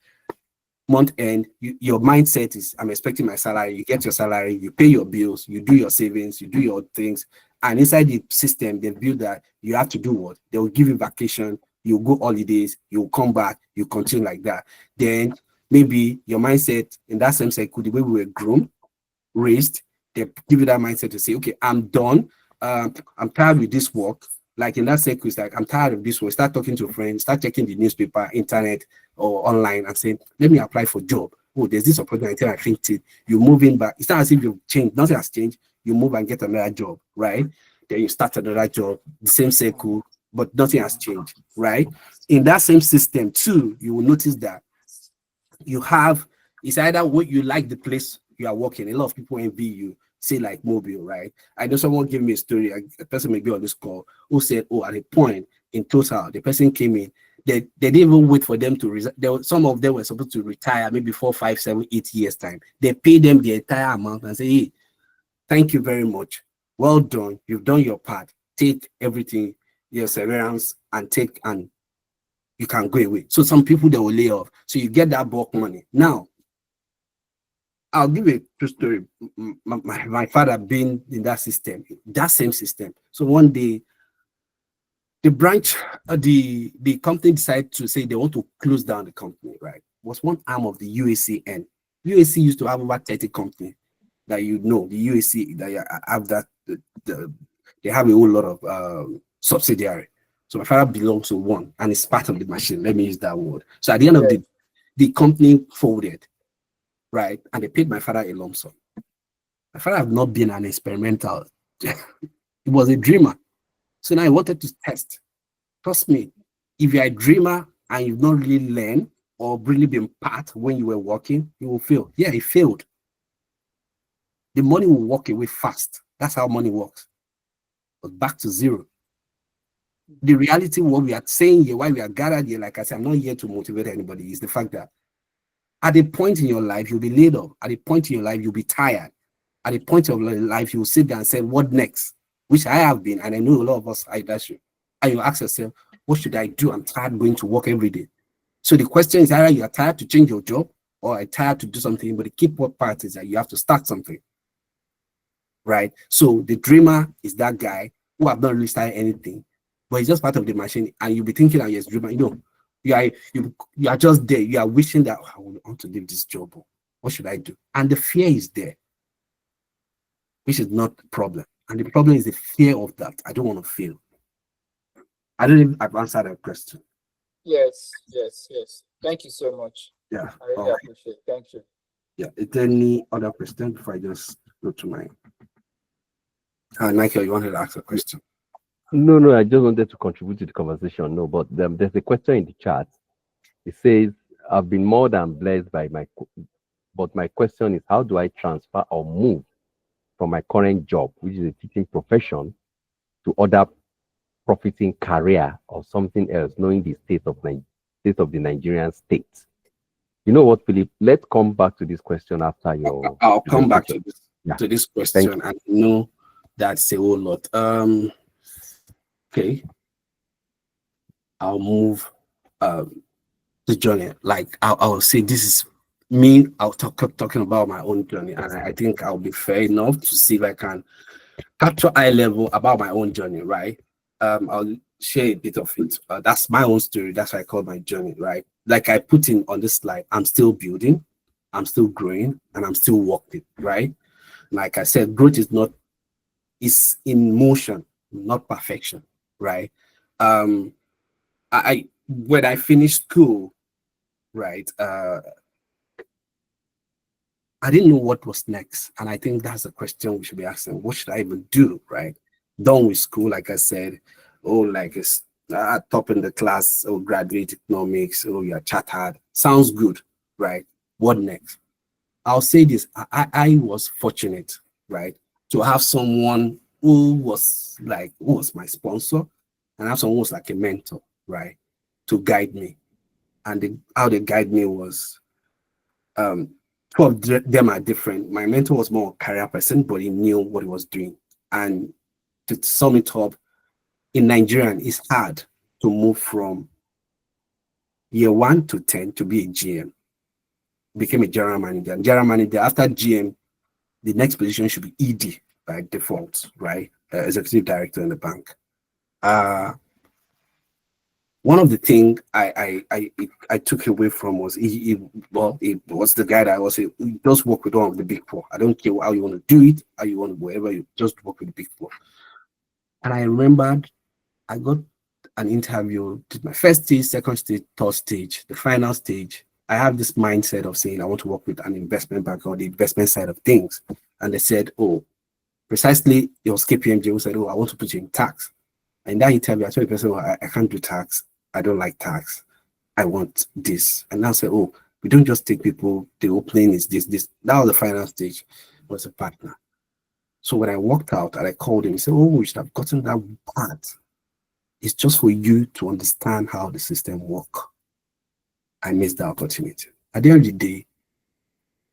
month end. Your mindset is, I'm expecting my salary. You get your salary, you pay your bills, you do your savings, you do your things. And inside the system, they build that you have to do what? They will give you vacation, you go holidays, you come back, you continue like that. Then maybe your mindset in that same cycle, the way we were grown, raised, they give you that mindset to say, okay, I'm done. I'm tired with this work. Like in that circle, it's like, I'm tired of this work. Start talking to friends, start checking the newspaper, internet, or online and saying, let me apply for a job. Oh, there's this opportunity. I think it. You move in back. It's not as if you've changed. Nothing has changed. You move and get another job, right? Then you start another job, the same circle, but nothing has changed, right? In that same system too, you will notice that you have, it's either what you like the place you are working. A lot of people envy you, say like Mobile, right? I know someone gave me a story, a person may be on this call, who said, oh, at a point in Total, the person came in, they didn't even wait for them to resign. Some of them were supposed to retire maybe 4, 5, 7, 8 years time. They paid them the entire amount and say, hey, thank you very much. Well done. You've done your part. Take everything, your severance, and you can go away. So some people, they will lay off. So you get that bulk money. Now, I'll give a true story. My father being in that system, that same system. So one day, the branch, the company decided to say they want to close down the company, right? It was one arm of the UACN. UAC used to have over 30 companies that you know, the UAC, that have that, they have a whole lot of subsidiary. So my father belongs to one and it's part of the machine. Let me use that word. So at the end of the company folded, right? And they paid my father a lump sum. My father had not been an experimental. He was a dreamer. So now I wanted to test. Trust me, if you're a dreamer and you've not really learned or really been part when you were working, you will fail. Yeah, he failed. The money will walk away fast. That's how money works. But back to zero. The reality, what we are saying here, why we are gathered here, like I said, I'm not here to motivate anybody, is the fact that at a point in your life, you'll be laid off. At a point in your life, you'll be tired. At a point of your life, you'll sit there and say, what next? Which I have been, and I know a lot of us are that shit. And you ask yourself, what should I do? I'm tired going to work every day. So the question is either you're tired to change your job or you're tired to do something, but the key part is that you have to start something. Right? So the dreamer is that guy who have not really started anything, but he's just part of the machine, and you'll be thinking that yes, dreamer, you are just there. You are wishing that I want to leave this job. What should I do? And the fear is there, which is not the problem. And the problem is the fear of that. I don't want to fail. I don't know if I've answered that question. Yes. Thank you so much. Yeah. I really appreciate it. Thank you. Yeah. Is there any other question before I just go to mine? Michael, you wanted to ask a question? No, I just wanted to contribute to the conversation. No, but there's a question in the chat. It says, I've been more than blessed by but my question is, how do I transfer or move from my current job, which is a teaching profession, to other profiting career or something else, knowing the state of the Nigerian state? You know what, Philip? Let's come back to this question after your. I'll come back to this question, and know that's a whole lot. Okay, I'll move the journey. Like I'll say this is me. I'll talking about my own journey, and I think I'll be fair enough to see if I can capture high level about my own journey, right? I'll share a bit of it. That's my own story. That's what I call my journey, right? Like I put in on this slide, I'm still building, I'm still growing, and I'm still working, right? Like I said, growth is in motion, not perfection, right? I when I finished school, right, I didn't know what was next. And I think that's the question we should be asking. What should I even do, right? Done with school, like I said, oh, like it's top in the class, oh, graduate economics, oh, you're chartered. Sounds good, right? What next? I'll say this, I was fortunate, right, to have someone who was my sponsor and have someone who was like a mentor, right, to guide me. And how they guide me was, two of them are different. My mentor was more a career person, but he knew what he was doing. And to sum it up, in Nigeria, it's hard to move from year 1 to 10 to be a GM. Became a general manager. And general manager, after GM, the next position should be ED by default, right? Executive director in the bank. One of the things I took away from was it was the guy that I was saying, just work with one of the big four. I don't care how you want to do it, how you want to wherever you just work with the big four. And I remembered I got an interview, did my first stage, second stage, third stage, the final stage. I have this mindset of saying I want to work with an investment bank or the investment side of things. And they said, oh, precisely, it was KPMG who said, oh, I want to put you in tax. And in that interview, I told the person, oh, I can't do tax. I don't like tax. I want this. And now say, oh, we don't just take people, the opening is this. That was the final stage, was a partner. So when I walked out and I called him, he said, oh, we should have gotten that part. It's just for you to understand how the system works. I missed the opportunity. At the end of the day,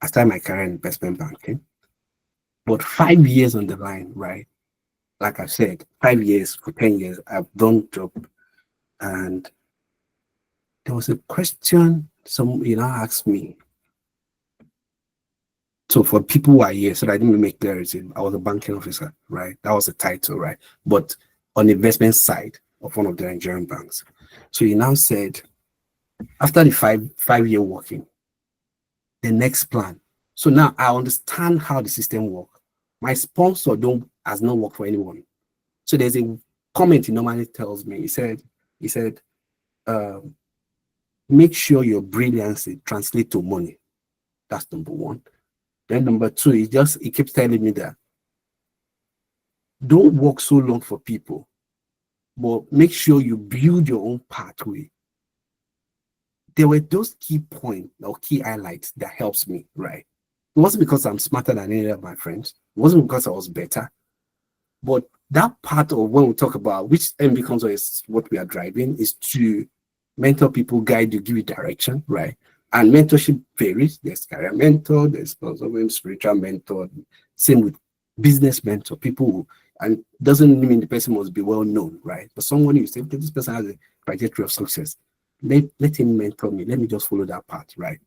I started my career in investment banking. But 5 years on the line, right? Like I said, 5 years for 10 years, I've done job. And there was a question some asked me. So for people who are here, so that I didn't make clarity, I was a banking officer, right? That was the title, right? But on the investment side of one of the Nigerian banks. So he now said, after the five-year working, the next plan. So now I understand how the system works. My sponsor has not worked for anyone. So there's a comment he normally tells me. He said, make sure your brilliancy translate to money. That's number one. Then number two, he keeps telling me that don't work so long for people, but make sure you build your own pathway. There were those key points or key highlights that helps me, right? It wasn't because I'm smarter than any of my friends. It wasn't because I was better. But that part of when we talk about which MB Console is what we are driving is to mentor people, guide you, give you direction, right? And mentorship varies. There's career mentor, there's spiritual mentor, same with business mentor, people who, and doesn't mean the person must be well known, right? But someone you say, okay, this person has a trajectory of success. Let him mentor me. Let me just follow that path, right?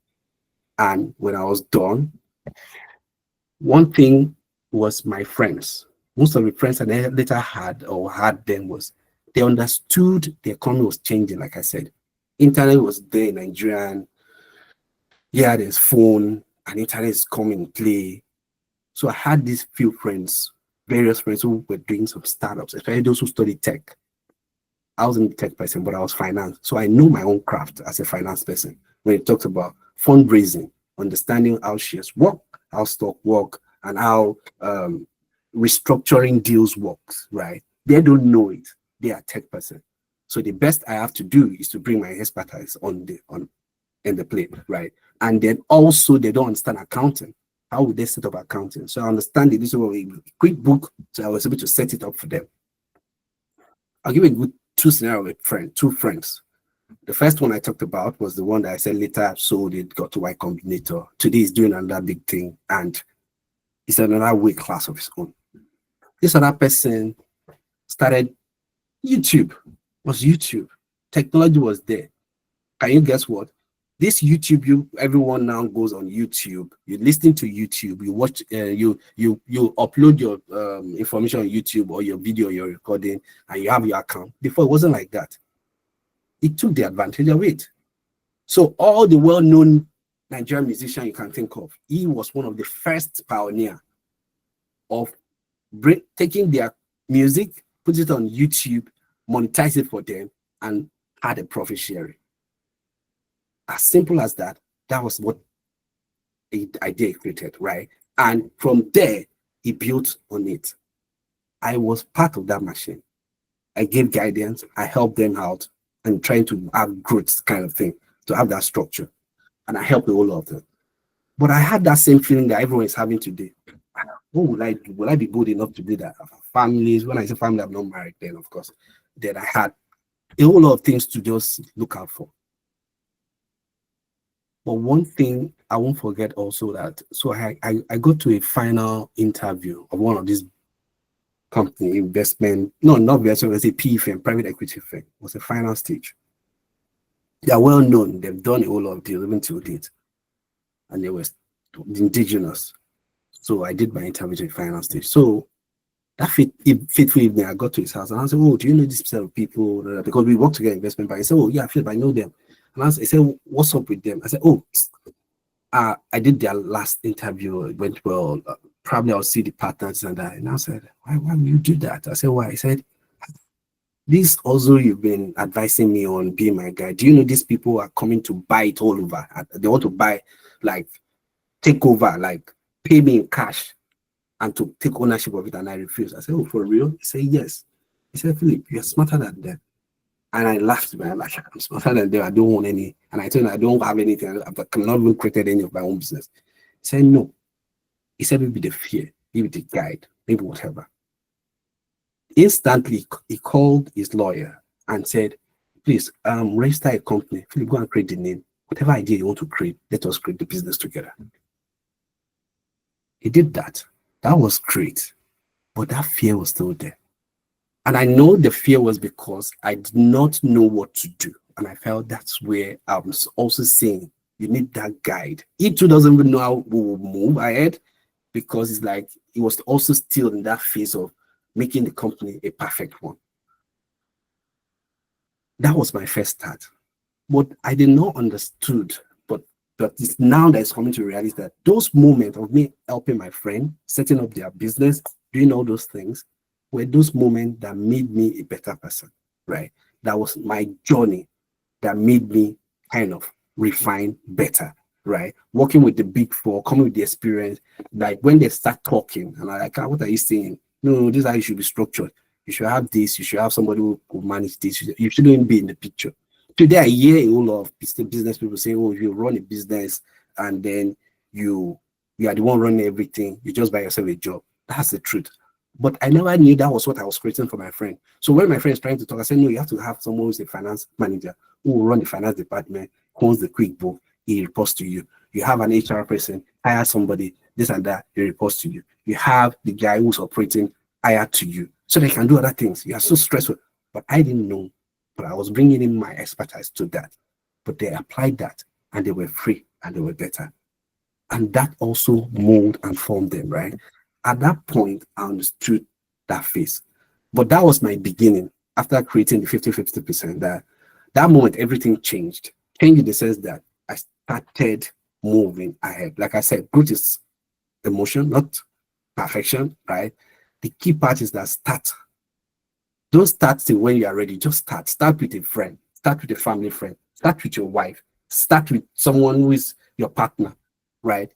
And when I was done, one thing was my friends. Most of the friends I later had then was they understood the economy was changing, like I said. Internet was there in Nigeria. And yeah, there's phone and internet is coming in play. So I had these few friends, various friends who were doing some startups, especially those who studied tech. I wasn't a tech person, but I was finance. So I know my own craft as a finance person. When it talks about fundraising, understanding how shares work, how stock work, and how restructuring deals works, right? They don't know it. They are tech person. So the best I have to do is to bring my expertise in the plate, right? And then also they don't understand accounting. How would they set up accounting? So I understand it. This is a quick book, so I was able to set it up for them. I'll give a good two scenarios with two friends. The first one I talked about was the one that I said later sold it, got to Y Combinator. Today he's doing another big thing, and it's another weight class of his own. This other person started YouTube. Technology was there. Can you guess what? This YouTube, everyone now goes on YouTube. You listen to YouTube. You watch. You upload your information on YouTube or your video you're recording, and you have your account. Before it wasn't like that. It took the advantage of it. So all the well-known Nigerian musicians you can think of, he was one of the first pioneer of taking their music, put it on YouTube, monetize it for them, and had a profit sharing. As simple as that. That was what the idea created, right? And from there, he built on it. I was part of that machine. I gave guidance, I helped them out, and trying to have growth kind of thing, to have that structure. And I helped all of them. But I had that same feeling that everyone is having today. What will I do? Will I be good enough to do that? Families, when I say family, I'm not married then, of course. Then I had a whole lot of things to just look out for. But one thing I won't forget also that, so I got to a final interview of one of these company investment, no, not investment, it's a PE firm, private equity firm. It was a final stage. They are well known. They've done a whole lot of deals, even till date. And they were indigenous. So I did my interview to the final stage. So that fateful evening, I got to his house and I said, "Oh, do you know this set of people?" Because we work together in investment bank. He said, "Oh, yeah, Philip, I know them." And I said, "What's up with them?" I said, "Oh, I did their last interview. It went well. Probably I'll see the partners and that." And I said, why will you do that?" I said, "Why?" He said, "This also you've been advising me on being my guy. Do you know these people are coming to buy it all over? They want to buy, like, take over, like pay me in cash and to take ownership of it." And I refused. I said, "Oh, for real?" He said, "Yes." He said, "Philip, you're smarter than them." And I laughed, man. Like, "I'm smarter than them. I don't want any." And I told him, "I don't have anything. I've not even created any of my own business." He said, "No." He said, "Maybe the fear, maybe the guide, maybe whatever." Instantly, he called his lawyer and said, "Please, register a company. Philip, go and create the name. Whatever idea you want to create, let us create the business together." He did that. That was great. But that fear was still there. And I know the fear was because I did not know what to do. And I felt that's where I was also saying, you need that guide. He too doesn't even know how we will move ahead, because it's like he was also still in that phase of making the company a perfect one. That was my first start. But I did not understood, but it's now that it's coming to reality that those moments of me helping my friend, setting up their business, doing all those things, were those moments that made me a better person, right? That was my journey that made me kind of refine better, right? Working with the big four, coming with the experience, like when they start talking, and I'm like, "Ah, what are you saying? No, this is how you should be structured. You should have this, you should have somebody who will manage this, you shouldn't even be in the picture." Today, I hear a whole lot of business people say, "Oh, if you run a business and then you are the one running everything, you just buy yourself a job." That's the truth. But I never knew that was what I was creating for my friend. So when my friend is trying to talk, I said, "No, you have to have someone who's a finance manager who will run the finance department, who owns the QuickBook, he reports to you. You have an HR person, hire somebody, this and that, he reports to you. You have the guy who's operating, hire to you, so they can do other things." You are so stressful. But I didn't know. But I was bringing in my expertise to that. But they applied that and they were free and they were better. And that also molded and formed them, right? At that point, I understood that phase. But that was my beginning. After creating the 50-50%, that moment, everything changed. Changed in the sense that I started moving ahead. Like I said, growth is emotion, not perfection, right? The key part is that start. Don't start till when you are ready. Just start. Start with a friend. Start with a family friend. Start with your wife. Start with someone who is your partner, right?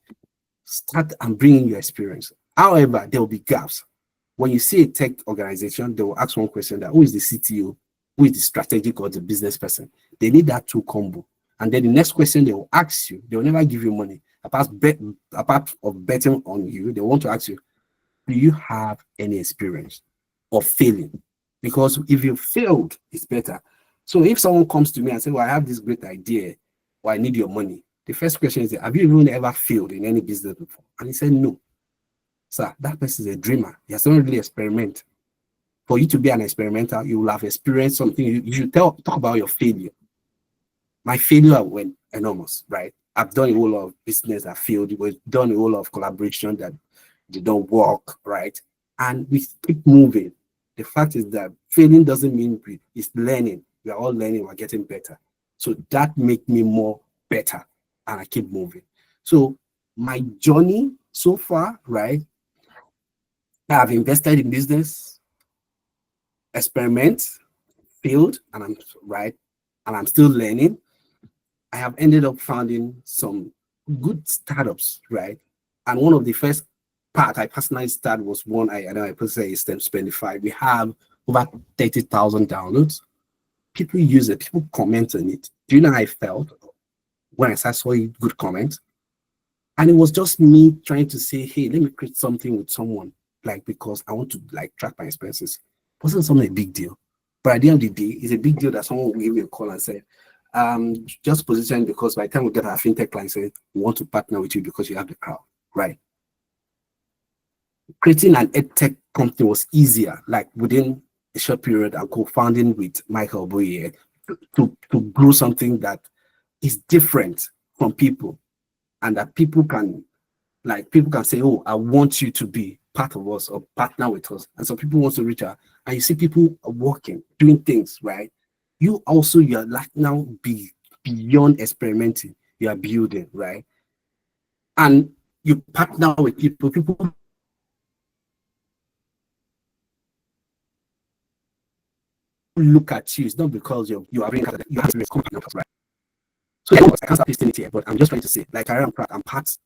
Start and bring in your experience. However, there will be gaps. When you see a tech organization, they will ask one question: that who is the CTO, who is the strategic or the business person? They need that two combo. And then the next question they will ask you, they will never give you money. Apart of betting on you, they want to ask you, do you have any experience of failing? Because if you failed, it's better. So if someone comes to me and says, "Well, I have this great idea, or I need your money," the first question is, "Have you even ever failed in any business before?" And he said, "No." Sir, that person is a dreamer. He has not really experimented. For you to be an experimenter, you will have experienced something. You should talk about your failure. My failure went enormous, right? I've done a whole lot of business that failed. We've done a whole lot of collaboration that did not work, right? And we keep moving. The fact is that failing doesn't mean it's learning. We are all learning, we're getting better. So that makes me more better, and I keep moving. So my journey so far, right? I have invested in business, experiment, failed, and I'm right, and I'm still learning, I have ended up founding some good startups, right? And one of the first part I personally started was one I know I personally Spendify. We have over 30,000 downloads. People use it, people comment on it. Do you know how I felt when I saw a good comment? And it was just me trying to say, hey, let me create something with someone, like, because I want to like track my expenses. It wasn't something a big deal. But at the end of the day, it's a big deal that someone will give me a call and say, just position, because by the time we get our fintech client, say, we want to partner with you because you have the crowd, right? Creating an edtech company was easier, like within a short period. I'm co-founding with Michael Boye to grow something that is different from people, and that people can say, oh, I want you to be part of us or partner with us. And so people want to reach out, and you see people working, doing things, right? You are like now beyond experimenting, you are building, right? And you partner with people look at you. It's not because you are being you have to come right? So I can't start listing it here, but I'm just trying to say, like, I'm part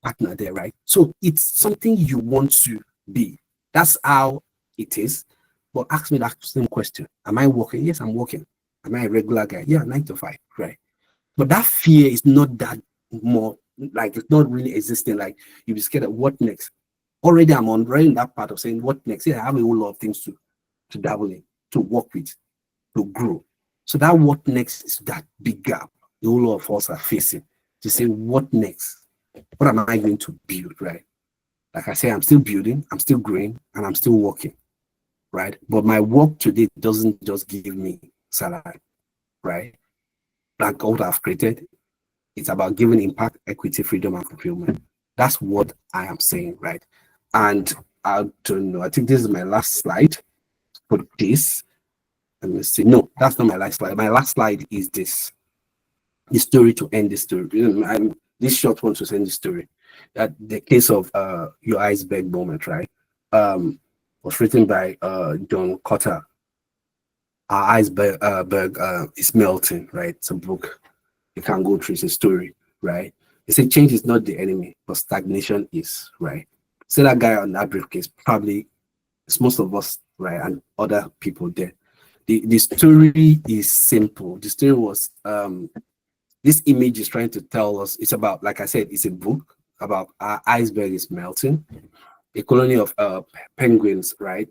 partner there, right? So it's something you want to be. That's how it is. But ask me that same question. Am I working? Yes, I'm working. Am I a regular guy? Yeah, 9 to 5, right? But that fear is not that more, like, it's not really existing. Like, you be scared of what next. Already I'm already in that part of saying what next. Yeah, I have a whole lot of things to dabble in, to work with, to grow. So that what next is that big gap the whole lot of us are facing, to say what next? What am I going to build, right? Like I say, I'm still building, I'm still growing, and I'm still working, right? But my work today doesn't just give me salary, right? Like what I've created, it's about giving impact, equity, freedom, and fulfillment. That's what I am saying, right? And I don't know, I think this is my last slide for this. Let me see. No, that's not my last slide. My last slide is this. The story to end the story. This short one to end the story. That the case of your iceberg moment, right? Was written by John Cotter. Our iceberg is melting, right? It's a book. You can't go through. It's a story, right? They say change is not the enemy, but stagnation is, right? So that guy on that briefcase, probably it's most of us, right? And other people there. The story is simple. The story was this image is trying to tell us, it's about, like I said, it's a book about our iceberg is melting. A colony of penguins, right,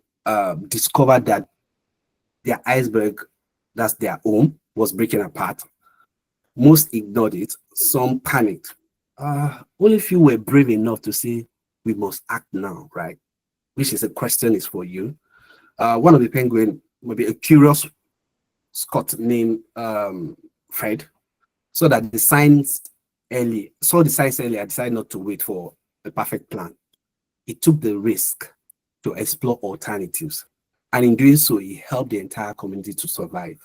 discovered that their iceberg, that's their home, was breaking apart. Most ignored it, some panicked. Only few were brave enough to say, we must act now, right? Which is a question is for you. One of the penguin, maybe a curious Scot named Fred, saw the signs early, I decided not to wait for a perfect plan. He took the risk to explore alternatives. And in doing so, he helped the entire community to survive.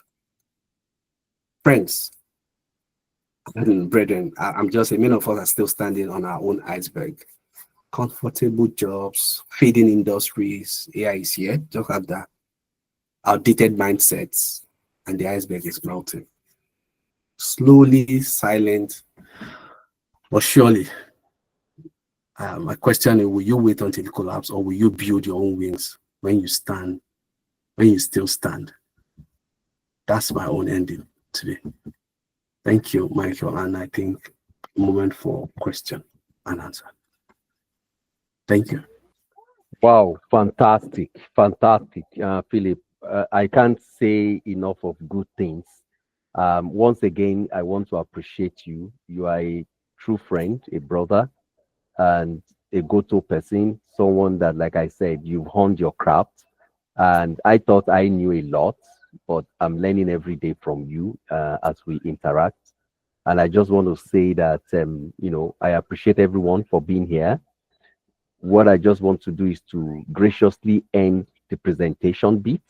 Friends, and brethren, I'm just saying, many of us are still standing on our own iceberg. Comfortable jobs, fading industries, AI is here, just have that. Outdated mindsets, and the iceberg is melting. Slowly, silent, but surely. My question is, will you wait until it collapses, or will you build your own wings when you still stand? That's my own ending today. Thank you, Michael, and I think moment for question and answer. Thank you. Wow, fantastic, Philip. I can't say enough of good things. Once again, I want to appreciate you. You are a true friend, a brother, and a go-to person, someone that, like I said, you've honed your craft. And I thought I knew a lot, but I'm learning every day from you as we interact. And I just want to say that, I appreciate everyone for being here. What I just want to do is to graciously end the presentation bit